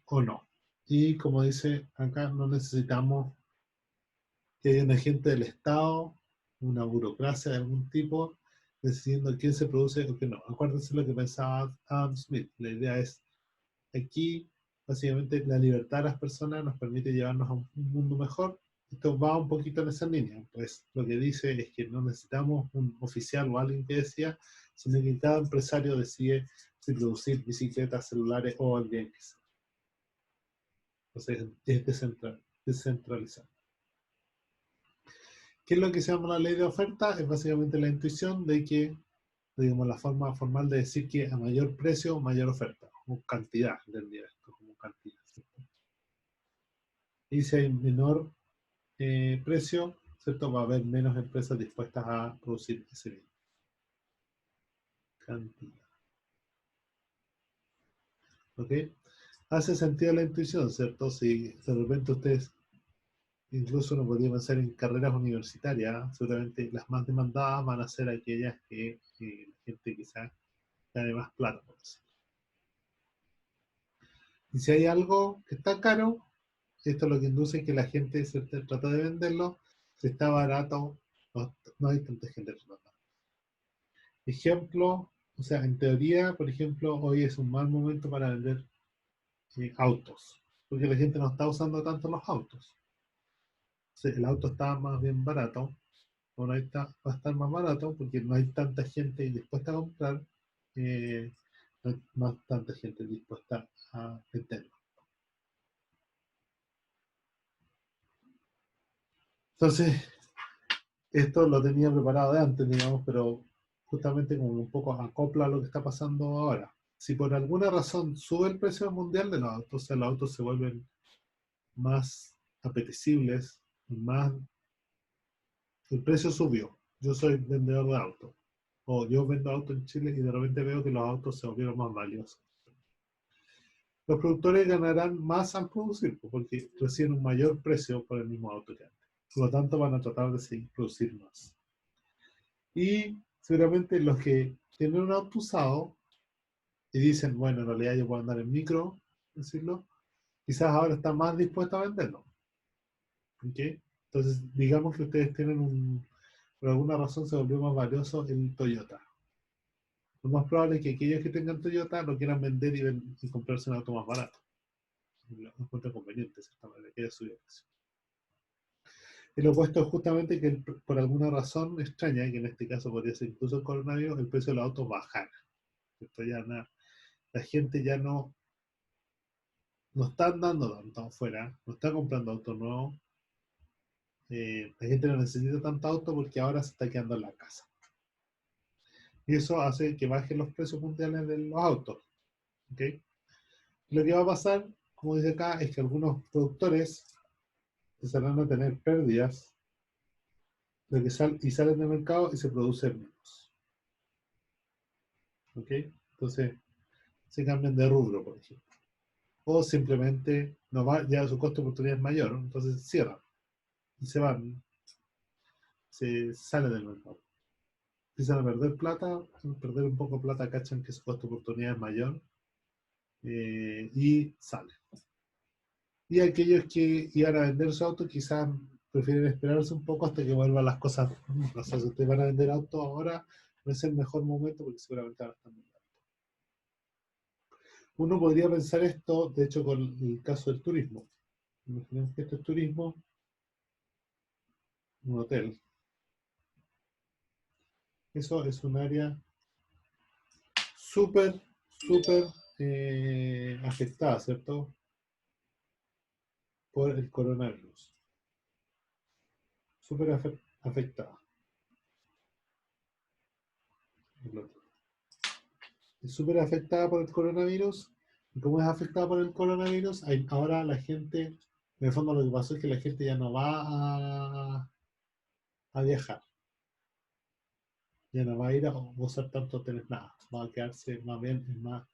o no. Y como dice acá, no necesitamos que haya un agente del Estado, una burocracia de algún tipo, decidiendo quién se produce o qué no. Acuérdense lo que pensaba Adam Smith. La idea es, aquí, básicamente, la libertad de las personas nos permite llevarnos a un mundo mejor. Esto va un poquito en esa línea, pues lo que dice es que no necesitamos un oficial o alguien que decía, sino que cada empresario decide si producir bicicletas, celulares o el bien que sea. Entonces es descentralizado. ¿Qué es lo que se llama la ley de oferta? Es básicamente la intuición de que, digamos, la forma formal de decir que a mayor precio, mayor oferta, o cantidad, entendía esto como cantidad, ¿cierto? Y si hay menor precio, ¿cierto? Va a haber menos empresas dispuestas a producir ese bien. Cantidad. ¿Ok? Hace sentido la intuición, ¿cierto? Si de repente ustedes, incluso uno podría pensar en carreras universitarias, seguramente las más demandadas van a ser aquellas que la gente quizás gane más plata, por decirlo. Y si hay algo que está caro, esto lo que induce es que la gente se trata de venderlo. Si está barato, no hay tanta gente tratando. Ejemplo, o sea, en teoría, por ejemplo, hoy es un mal momento para vender autos, porque la gente no está usando tanto los autos. El auto está más bien barato, ahora va a estar más barato porque no hay tanta gente dispuesta a comprar, no hay tanta gente dispuesta a venderlo. Entonces, esto lo tenía preparado de antes, digamos, pero justamente como un poco acopla a lo que está pasando ahora. Si por alguna razón sube el precio mundial de los autos, o sea, los autos se vuelven más apetecibles, más el precio subió. Yo soy vendedor de autos, o yo vendo autos en Chile y de repente veo que los autos se volvieron más valiosos. Los productores ganarán más al producir, porque reciben un mayor precio por el mismo auto que antes. Por lo tanto, van a tratar de seguir producir más. Y seguramente los que tienen un auto usado y dicen, bueno, en realidad yo puedo andar en micro, decirlo, quizás ahora están más dispuestos a venderlo. ¿Okay? Entonces, digamos que ustedes tienen por alguna razón se volvió más valioso el Toyota. Lo más probable es que aquellos que tengan Toyota lo quieran vender y comprarse un auto más barato. Lo encuentro conveniente, de cierta manera, que haya subido el precio. El opuesto es justamente que por alguna razón extraña, que en este caso podría ser incluso el coronavirus, el precio de los autos bajara. Esto ya la gente ya no está andando tanto afuera, no está comprando autos nuevos. La gente no necesita tanto auto porque ahora se está quedando en la casa. Y eso hace que bajen los precios mundiales de los autos. ¿Okay? Lo que va a pasar, como dice acá, es que algunos productores empezarán a tener pérdidas y salen del mercado y se producen menos. ¿Okay? Entonces, se cambian de rubro, por ejemplo. O simplemente ya su costo de oportunidad es mayor, entonces cierran y se van, se salen del mercado. Empiezan a perder plata, perder un poco de plata, cachan que su costo de oportunidad es mayor y salen. Y aquellos que iban a vender su auto quizás prefieren esperarse un poco hasta que vuelvan las cosas. O sea, si ustedes van a vender auto ahora, no es el mejor momento porque seguramente ahora están vendiendo. Uno podría pensar esto, de hecho, con el caso del turismo. Imaginemos que esto es turismo un hotel. Eso es un área súper, súper afectada, ¿cierto? Por el coronavirus. Súper afectada. Es súper afectada por el coronavirus. Y como es afectada por el coronavirus, ahora la gente, en el fondo lo que pasó es que la gente ya no va a viajar. Ya no va a ir a usar tanto hoteles, nada. Va a quedarse más bien en más.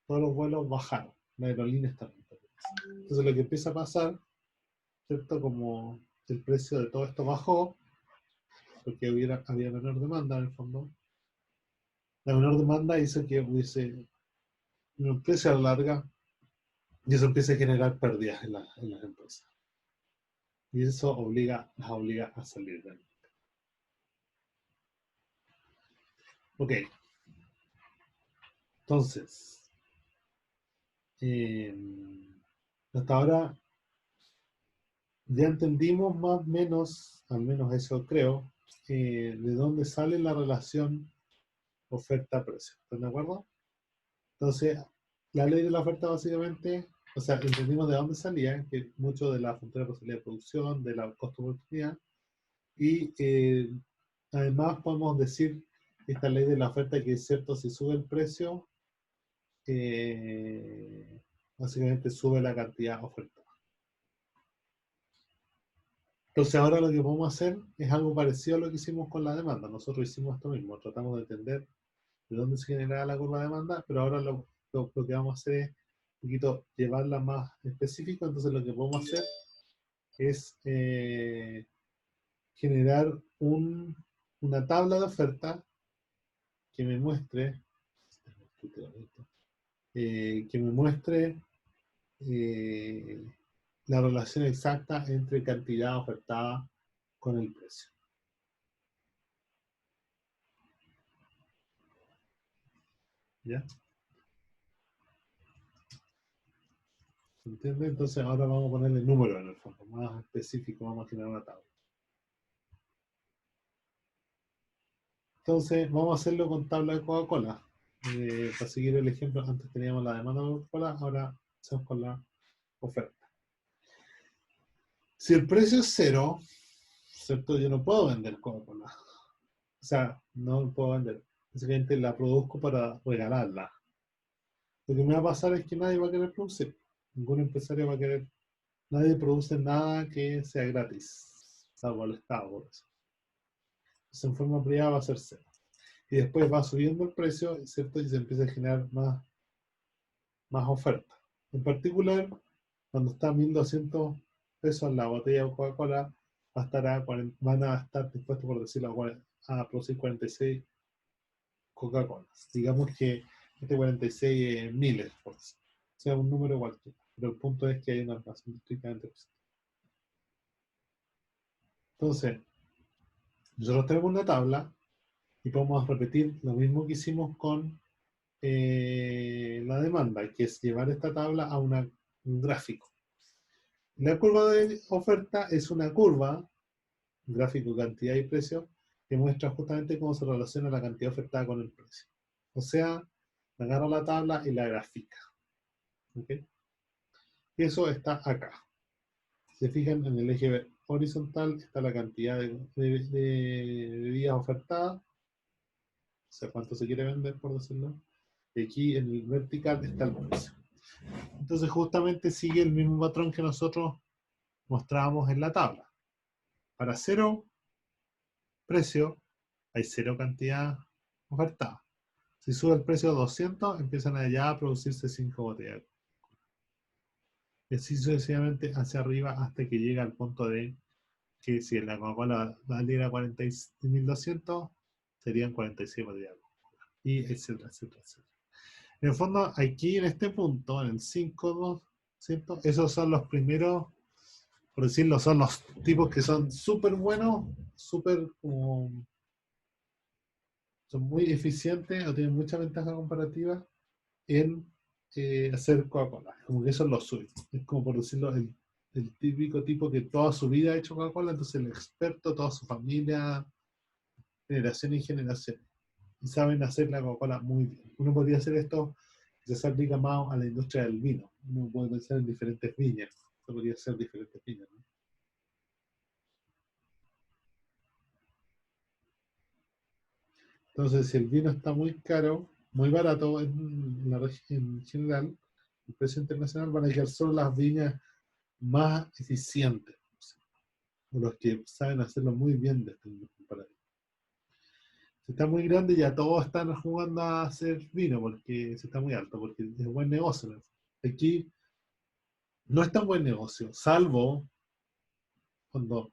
Todos los vuelos bajaron. Las aerolíneas también. Entonces lo que empieza a pasar, ¿cierto? Como el precio de todo esto bajó, porque había menor demanda en el fondo. La menor demanda hizo que hubiese un precio a la larga y eso empieza a generar pérdidas en las empresas. Y eso las obliga a salir de ahí. Ok, entonces, eh, hasta ahora ya entendimos más o menos, al menos eso creo, de dónde sale la relación oferta-precio. ¿Están de acuerdo? Entonces, la ley de la oferta básicamente, o sea, entendimos de dónde salía, que mucho de la frontera de posibilidad de producción, de la costo-oportunidad, y además podemos decir esta ley de la oferta que es cierto, si sube el precio, eh, básicamente sube la cantidad ofertada. Entonces ahora lo que podemos hacer es algo parecido a lo que hicimos con la demanda. Nosotros hicimos esto mismo, tratamos de entender de dónde se generaba la curva de demanda, pero ahora lo que vamos a hacer es un poquito llevarla más específico. Entonces lo que podemos hacer es generar una tabla de oferta que me muestre, que me muestre eh, la relación exacta entre cantidad ofertada con el precio. ¿Ya? ¿Se entiende? Entonces ahora vamos a ponerle número en el fondo, más específico, vamos a generar una tabla. Entonces vamos a hacerlo con tabla de Coca-Cola. Para seguir el ejemplo, antes teníamos la demanda de Coca-Cola, ahora hacemos con la oferta. Si el precio es cero, ¿cierto? Yo no puedo vender Coca-Cola. O sea, no puedo vender. Básicamente la produzco para regalarla. Lo que me va a pasar es que nadie va a querer producir. Ningún empresario va a querer. Nadie produce nada que sea gratis, salvo el Estado, por eso. Entonces, en forma privada va a ser cero. Y después va subiendo el precio, ¿cierto? Y se empieza a generar más oferta. En particular, cuando está a 1.200 pesos la botella de Coca-Cola, van a estar dispuestos, por decirlo, a producir 46 Coca-Colas. Digamos que este 46 es miles, por decir. O sea, un número cualquiera. Pero el punto es que hay una relación estrictamente positiva. Entonces, nosotros tenemos una tabla y podemos repetir lo mismo que hicimos con la demanda, que es llevar esta tabla a un gráfico. La curva de oferta es una curva, gráfico cantidad y precio, que muestra justamente cómo se relaciona la cantidad ofertada con el precio. O sea, agarra la tabla y la grafica. ¿Okay? Y eso está acá. Si se fijan en el eje horizontal está la cantidad de bebidas ofertadas, o sea, cuánto se quiere vender, por decirlo. Y aquí en el vertical está el precio. Entonces justamente sigue el mismo patrón que nosotros mostrábamos en la tabla. Para cero precio hay cero cantidad ofertada. Si sube el precio a 200, empiezan allá a producirse 5 botellas. Y así sucesivamente hacia arriba hasta que llega al punto de que si la Coca-Cola valiera 40.200, serían 46 botellas. Y etcétera, etcétera, etcétera. En el fondo, aquí en este punto, en el 5.200, esos son los primeros, por decirlo, son los tipos que son súper buenos, súper como son muy eficientes o tienen mucha ventaja comparativa en hacer Coca-Cola. Como que eso es lo suyo. Es como por decirlo, el típico tipo que toda su vida ha hecho Coca-Cola, entonces el experto, toda su familia, generación y generación, y saben hacer la Coca-Cola muy bien. Uno podría hacer esto que se aplica más a la industria del vino. Uno puede pensar en diferentes viñas. Se podría hacer diferentes viñas, ¿no? Entonces, si el vino está muy caro, muy barato en la región en general, el precio internacional, van a quedar solo las viñas más eficientes, o los que saben hacerlo muy bien desde el comparativo. Si está muy grande, ya todos están jugando a hacer vino porque se está muy alto, porque es buen negocio, ¿no? Aquí no es tan buen negocio, salvo cuando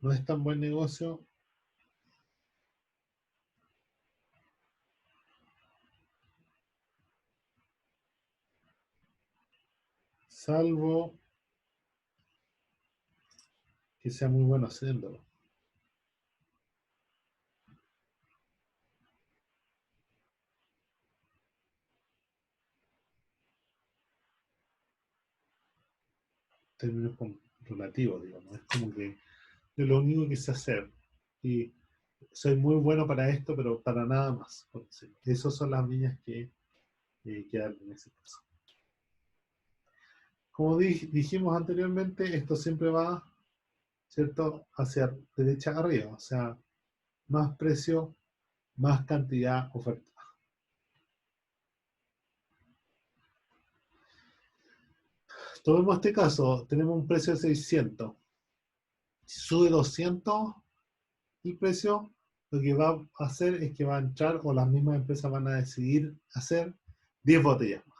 no es tan buen negocio, salvo que sea muy bueno haciéndolo. Términos relativos, digamos. Es como que yo lo único que sé hacer y soy muy bueno para esto, pero para nada más. Por decirlo. Esas son las viñas que quedan en ese caso. Como dijimos anteriormente, esto siempre va, ¿cierto?, hacia derecha arriba, o sea, más precio, más cantidad, oferta. Tomemos este caso, tenemos un precio de 600. Si sube 200 el precio, lo que va a hacer es que va a entrar, o las mismas empresas van a decidir hacer 10 botellas más.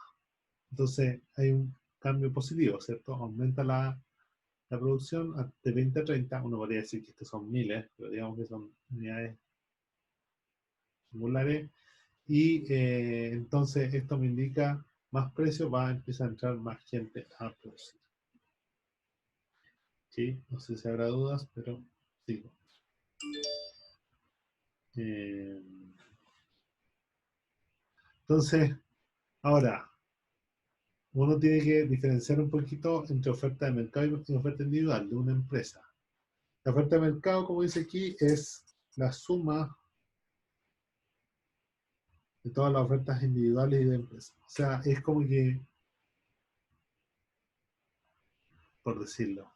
Entonces hay un cambio positivo, ¿cierto? Aumenta la producción de 20 a 30. Uno podría decir que estos son miles, pero digamos que son unidades singulares. Y entonces esto me indica más precio, va a empezar a entrar más gente a producir. ¿Sí? No sé si habrá dudas, pero sigo. Eh, entonces, ahora, uno tiene que diferenciar un poquito entre oferta de mercado y oferta individual de una empresa. La oferta de mercado, como dice aquí, es la suma de todas las ofertas individuales y de empresas. O sea, es como que, por decirlo,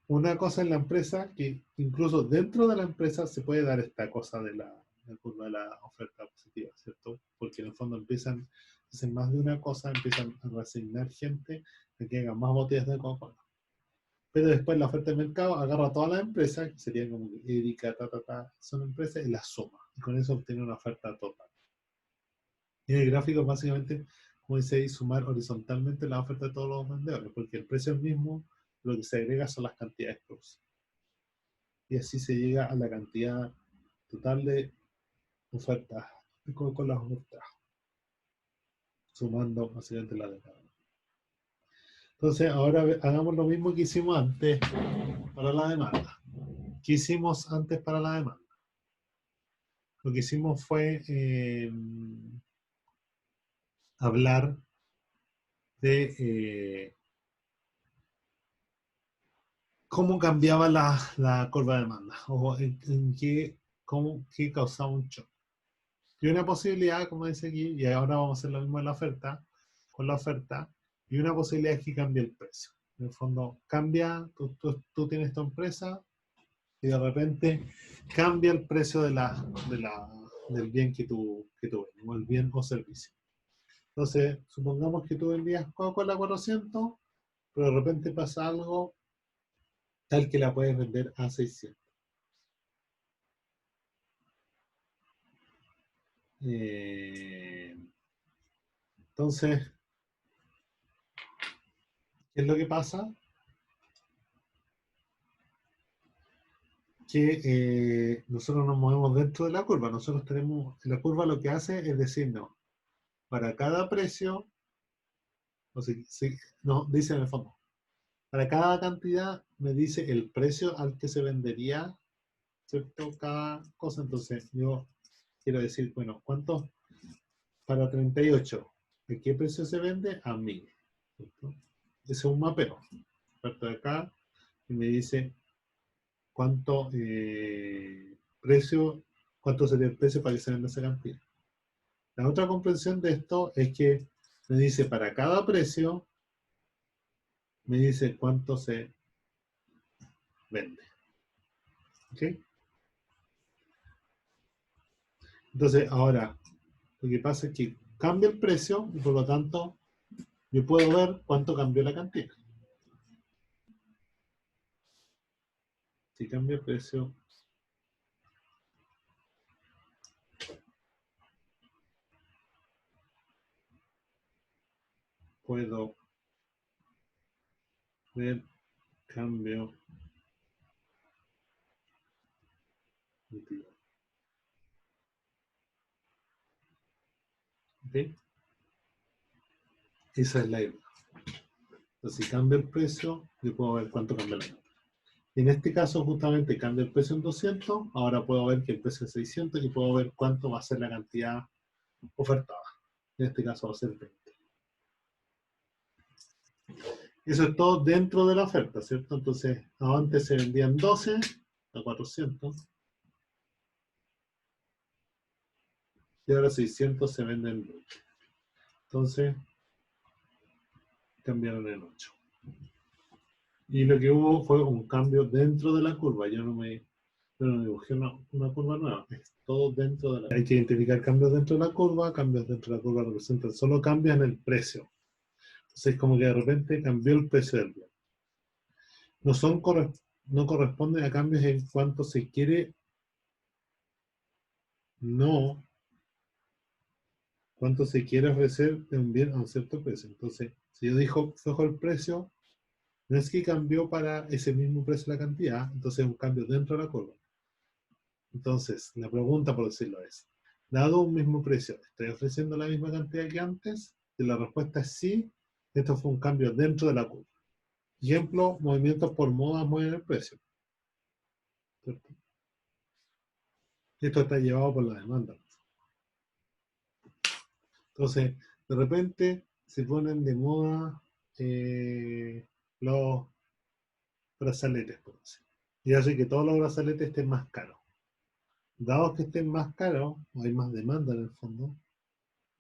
una cosa en la empresa que incluso dentro de la empresa se puede dar esta cosa de la curva de la oferta positiva, ¿cierto? Porque en el fondo empiezan, hacen más de una cosa, empiezan a reasignar gente a que hagan más botellas de Coca-Cola. Pero después la oferta de mercado agarra a todas las empresas, que serían como Erika, son empresas, y las suma. Y con eso obtiene una oferta total. Y en el gráfico básicamente, como dice ahí, sumar horizontalmente la oferta de todos los vendedores, porque el precio es el mismo, lo que se agrega son las cantidades producidas. Y así se llega a la cantidad total de ofertas, con las ofertas, sumando básicamente la de cada uno. Entonces, ahora hagamos lo mismo que hicimos antes para la demanda. ¿Qué hicimos antes para la demanda? Lo que hicimos fue hablar de cómo cambiaba la curva de demanda o en qué causaba un shock. Y una posibilidad, como dice aquí, y ahora vamos a hacer lo mismo en la oferta, con la oferta, y una posibilidad es que cambie el precio. En el fondo, cambia, tú tienes tu empresa y de repente cambia el precio del bien que tú vendes, o el bien o servicio. Entonces, supongamos que tú vendías Coca-Cola 400, pero de repente pasa algo tal que la puedes vender a 600. Eh, entonces, ¿qué es lo que pasa? Que nosotros nos movemos dentro de la curva. Nosotros tenemos, la curva lo que hace es decirnos, para cada precio, o sea, nos dice en el fondo, para cada cantidad me dice el precio al que se vendería, ¿cierto? Cada cosa. Entonces, yo quiero decir, bueno, ¿cuánto para 38? ¿A qué precio se vende? A 1000. ¿cierto? Ese es un mapeo. Parto de acá y me dice cuánto precio, cuánto sería el precio para que se venda esa cantidad. La otra comprensión de esto es que me dice para cada precio, me dice cuánto se vende. ¿Ok? Entonces, ahora, lo que pasa es que cambia el precio y por lo tanto yo puedo ver cuánto cambió la cantidad. Si cambia el precio, puedo ver cambio de cantidad. ¿Ok? Esa es la idea. Entonces, si cambia el precio, yo puedo ver cuánto cambia la cantidad. En este caso, justamente cambia el precio en 200, ahora puedo ver que el precio es 600 y puedo ver cuánto va a ser la cantidad ofertada. En este caso va a ser 20. Eso es todo dentro de la oferta, ¿cierto? Entonces, antes se vendían 12 a 400 y ahora 600 se venden 20. Entonces, cambiaron en 8. Y lo que hubo fue un cambio dentro de la curva. Yo no dibujé una curva nueva. Es todo dentro de la curva. Hay que identificar cambios dentro de la curva. Cambios dentro de la curva representan solo cambios en el precio. Entonces, como que de repente cambió el precio del bien. No, no corresponden a cambios en cuanto se quiere, no cuánto se quiere ofrecer de un bien a un cierto precio. Entonces, si yo digo fijo el precio, no es que cambió para ese mismo precio la cantidad, entonces es un cambio dentro de la curva. Entonces, la pregunta, por decirlo, es, dado un mismo precio, ¿estoy ofreciendo la misma cantidad que antes? Y la respuesta es sí, esto fue un cambio dentro de la curva. Ejemplo, movimientos por moda mueven el precio, ¿cierto? Esto está llevado por la demanda. Entonces, de repente se ponen de moda los brazaletes, por decir. Y hace que todos los brazaletes estén más caros. Dado que estén más caros, o hay más demanda en el fondo,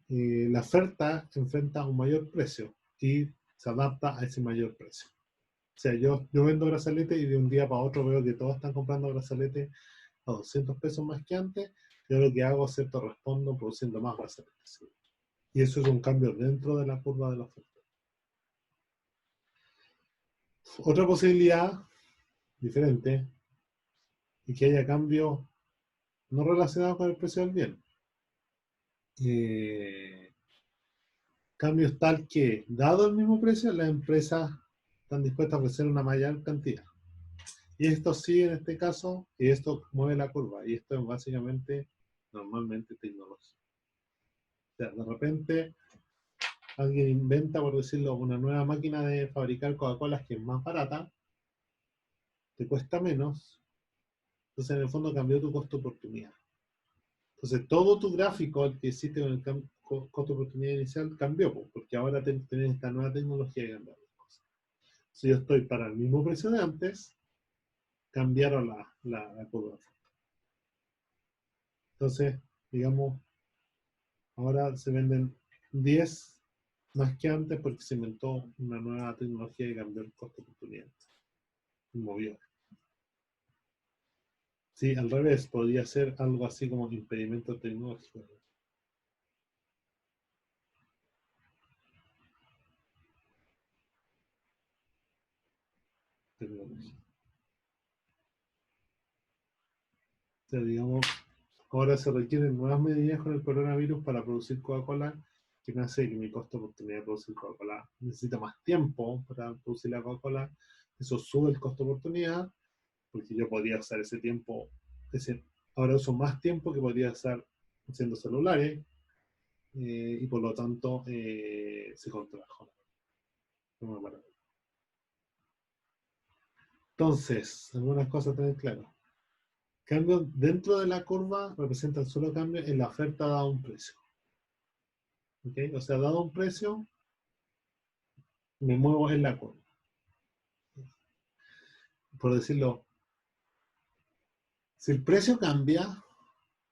la oferta se enfrenta a un mayor precio y se adapta a ese mayor precio. O sea, yo vendo brazaletes y de un día para otro veo que todos están comprando brazaletes a 200 pesos más que antes. Yo lo que hago es, ¿cierto?, respondo produciendo más brazaletes. Y eso es un cambio dentro de la curva de la oferta. Otra posibilidad diferente es que haya cambios no relacionados con el precio del bien. Cambios tal que, dado el mismo precio, las empresas están dispuestas a ofrecer una mayor cantidad. Y esto sí, en este caso, y esto mueve la curva. Y esto es básicamente, normalmente, tecnología. O sea, de repente, alguien inventa, por decirlo, una nueva máquina de fabricar Coca-Cola que es más barata, te cuesta menos, entonces en el fondo cambió tu costo de oportunidad. Entonces todo tu gráfico, el que hiciste con el costo de oportunidad inicial, cambió, porque ahora tenés esta nueva tecnología que cambia las cosas. Si yo estoy para el mismo precio de antes, cambiaron la curva. Entonces, digamos, ahora se venden 10 más que antes porque se inventó una nueva tecnología que cambió el costo de oportunidad. Movió. Sí, al revés, podría ser algo así como impedimento tecnológico. Tecnología. O sea, digamos, ahora se requieren nuevas medidas con el coronavirus para producir Coca-Cola, que me hace que mi costo de oportunidad de producir Coca-Cola necesita más tiempo para producir la Coca-Cola. Eso sube el costo de oportunidad, porque yo podría usar ese tiempo, ahora uso más tiempo que podría estar haciendo celulares, y por lo tanto se contrajo. Entonces, algunas cosas tener claro. Cambios dentro de la curva representan solo cambios en la oferta dado un precio. ¿Okay? O sea, dado un precio, me muevo en la curva. Por decirlo, si el precio cambia,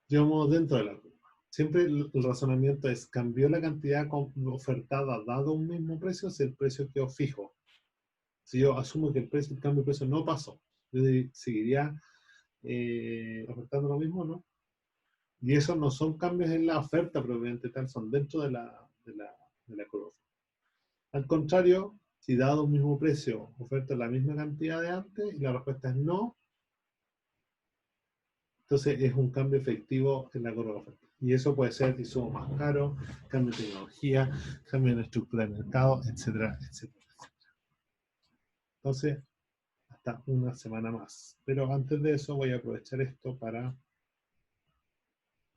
yo me muevo dentro de la curva. Siempre el razonamiento es, ¿cambió la cantidad ofertada dado un mismo precio si el precio quedó fijo? Si yo asumo que el cambio de precio no pasó, yo seguiría ofertando lo mismo, ¿no? Y esos no son cambios en la oferta propiamente tal, son dentro de la curva. Al contrario, si dado un mismo precio, oferta la misma cantidad de antes y la respuesta es no, entonces es un cambio efectivo en la curva de oferta. Y eso puede ser insumo más caro, cambio de tecnología, cambio en la estructura del mercado, etcétera, etcétera. Entonces, hasta una semana más. Pero antes de eso voy a aprovechar esto para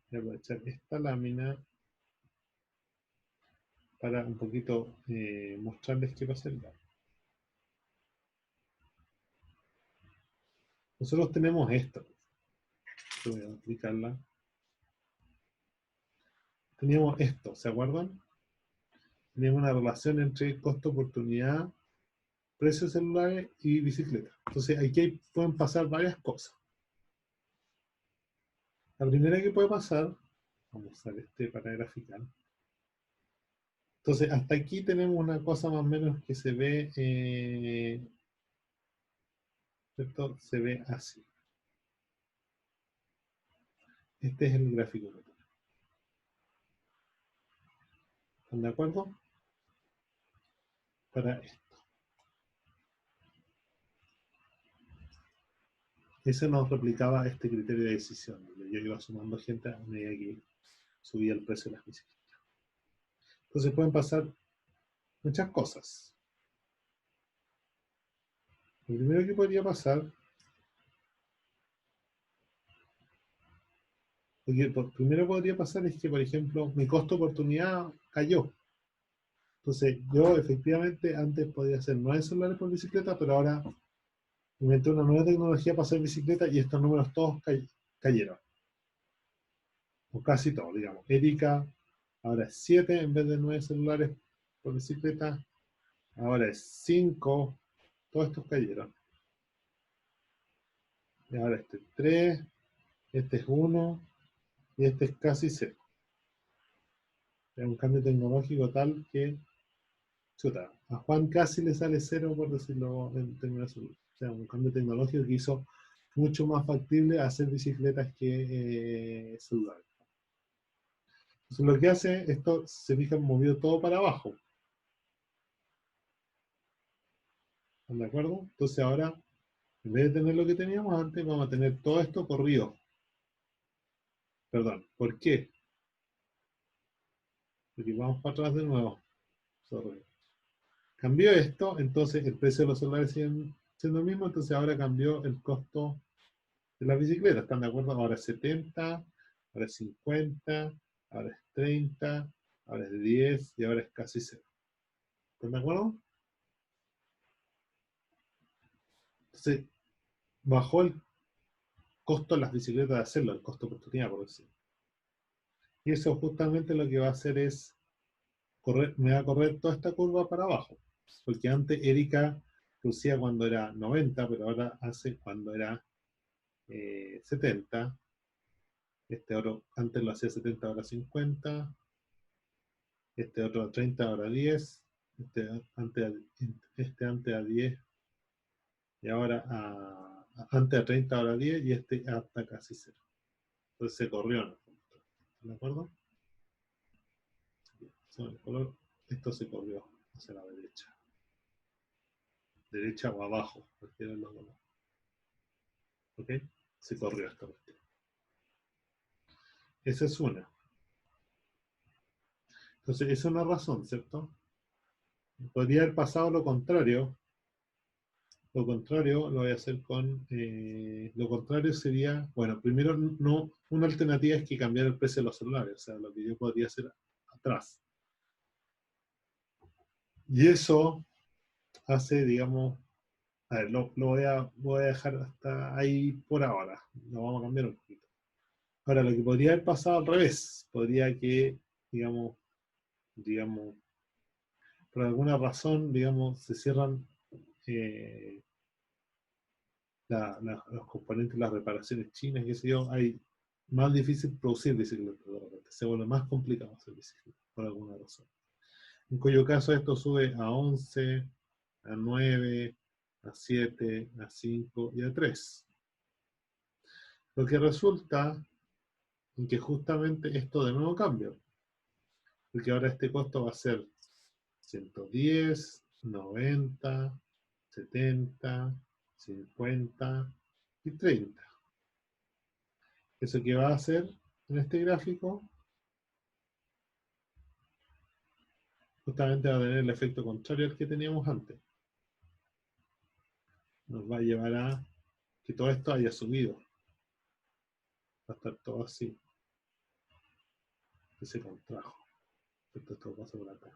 aprovechar esta lámina para un poquito mostrarles qué pasa el gap. Nosotros tenemos esto. Voy a aplicarla. Teníamos esto, ¿se acuerdan? Teníamos una relación entre costo-oportunidad, precios celulares y bicicleta. Entonces aquí pueden pasar varias cosas. La primera que puede pasar, vamos a usar este para graficar. Entonces hasta aquí tenemos una cosa más o menos que se ve, ¿cierto? Se ve así. Este es el gráfico. ¿Están de acuerdo? Para esto. Eso nos replicaba este criterio de decisión, donde yo iba sumando gente a medida que subía el precio de las bicicletas. Entonces pueden pasar muchas cosas. Lo primero que podría pasar, lo que primero podría pasar es que, por ejemplo, mi costo de oportunidad cayó. Entonces, yo efectivamente antes podía hacer 9 celulares por bicicleta, pero ahora inventé una nueva tecnología para hacer bicicleta y estos números todos cayeron. O casi todos, digamos. Erika ahora es 7 en vez de 9 celulares por bicicleta. Ahora es 5. Todos estos cayeron. Y ahora este es 3, este es 1 y este es casi 0. Es un cambio tecnológico tal que, chuta, a Juan casi le sale 0 por decirlo en términos de salud. O sea, un cambio tecnológico que hizo mucho más factible hacer bicicletas que celulares. Entonces lo que hace, esto se fija movido todo para abajo. ¿Están de acuerdo? Entonces ahora, en vez de tener lo que teníamos antes, vamos a tener todo esto corrido. Perdón, ¿por qué? Porque vamos para atrás de nuevo. Sorry. Cambió esto, entonces el precio de los celulares sigue siendo el mismo, entonces ahora cambió el costo de las bicicletas. ¿Están de acuerdo? Ahora es 70, ahora es 50, ahora es 30, ahora es 10 y ahora es casi 0. ¿Están de acuerdo? Entonces, bajó el costo de las bicicletas de hacerlo, el costo de oportunidad, por decirlo. Y eso justamente lo que va a hacer es me va a correr toda esta curva para abajo. Porque antes Erika producía cuando era 90, pero ahora hace cuando era 70. Este otro antes lo hacía 70, ahora 50. Este otro a 30, ahora 10. Antes a 10 y ahora antes a 30, ahora 10 y este hasta casi 0. Entonces se corrió, ¿no? ¿De acuerdo? El color, esto se corrió hacia la derecha. Derecha o abajo, cualquiera de los dos. ¿Ok? Se corrió esta cuestión. Esa es una. Entonces, esa es una razón, ¿cierto? Podría haber pasado lo contrario. Lo contrario lo voy a hacer con... lo contrario sería... Bueno, primero, no, una alternativa es que cambiar el precio de los celulares. O sea, lo que yo podría hacer atrás. Y eso hace, digamos... A ver, lo voy a dejar hasta ahí por ahora. Lo vamos a cambiar un poquito. Ahora, lo que podría haber pasado al revés. Podría que, digamos, por alguna razón, digamos, se cierran los componentes, las reparaciones chinas, qué sé yo, hay más difícil producir bicicletas de repente, se vuelve más complicado hacer bicicletas, por alguna razón. En cuyo caso esto sube a 11, a 9, a 7, a 5 y a 3. Lo que resulta en que justamente esto de nuevo cambia, porque ahora este costo va a ser 110, 90, 70, 50 y 30. ¿Eso qué va a hacer en este gráfico? Justamente va a tener el efecto contrario al que teníamos antes. Nos va a llevar a que todo esto haya subido. Va a estar todo así. Que se contrajo. Esto pasa por acá.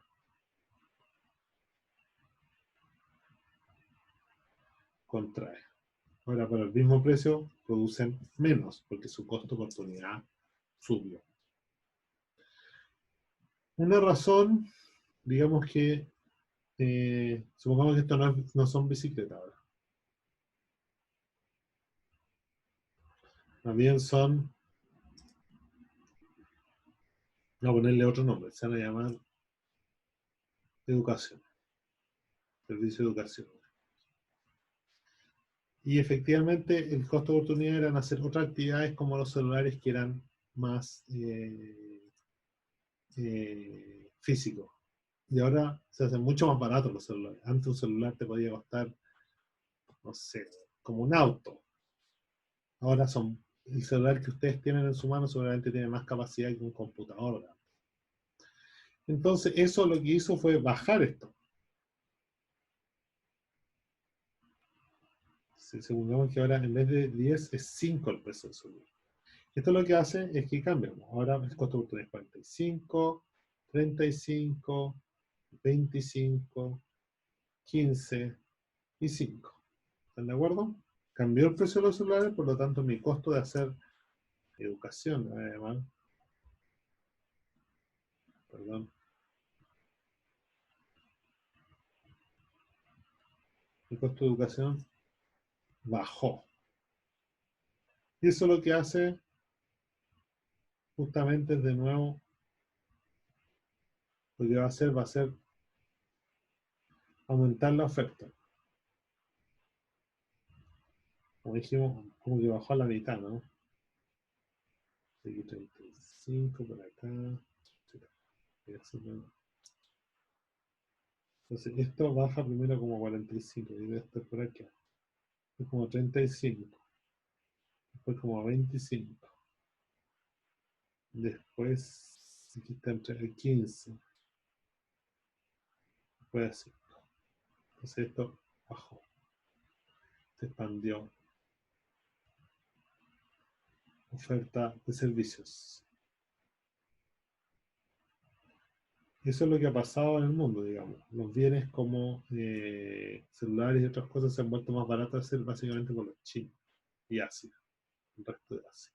Contrae. Ahora, por el mismo precio, producen menos, porque su costo de oportunidad subió. Una razón, digamos que, supongamos que esto no son bicicletas ahora. Más bien son, voy a ponerle otro nombre, se van a llamar educación, servicio de educación. Y efectivamente el costo de oportunidad eran hacer otras actividades como los celulares que eran más físicos. Y ahora se hacen mucho más baratos los celulares. Antes un celular te podía costar, no sé, como un auto. Ahora el celular que ustedes tienen en su mano seguramente tiene más capacidad que un computador. Entonces eso lo que hizo fue bajar esto. Supongamos que ahora en vez de 10 es 5 el precio del celular. Esto lo que hace es que cambiamos. Ahora el costo de oportunidad es 45, 35, 25, 15 y 5. ¿Están de acuerdo? Cambió el precio de los celulares, por lo tanto mi costo de hacer educación, además, perdón, el costo de educación bajó. Y eso lo que hace justamente es de nuevo, lo que va a ser aumentar la oferta. Como dijimos, como que bajó a la mitad, ¿no? Aquí 35 por acá. Entonces esto baja primero como 45 y debe estar por acá. Es como 35. Después como 25. Después aquí está entre 15. Después así. Entonces esto bajó. Se expandió. Oferta de servicios. Eso es lo que ha pasado en el mundo, digamos. Los bienes como celulares y otras cosas se han vuelto más baratos de hacer básicamente por los chinos y Asia, el resto de Asia.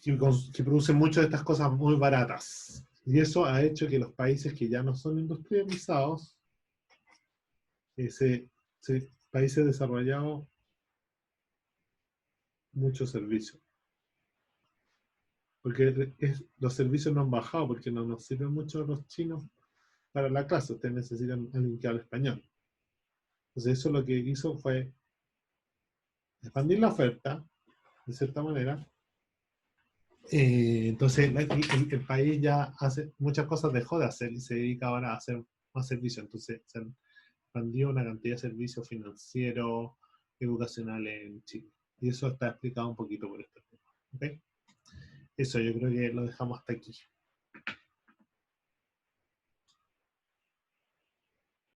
Que producen muchas de estas cosas muy baratas. Y eso ha hecho que los países que ya no son industrializados, países desarrollados, muchos servicios. Porque los servicios no han bajado, porque no nos sirven mucho los chinos para la clase. Ustedes necesitan alguien que hable español. Entonces eso lo que hizo fue expandir la oferta, de cierta manera. Entonces el país ya hace muchas cosas, dejó de hacer y se dedica ahora a hacer más servicios. Entonces se han expandido una cantidad de servicios financieros, educacionales en Chile. Y eso está explicado un poquito por este tema. ¿Okay? Eso yo creo que lo dejamos hasta aquí.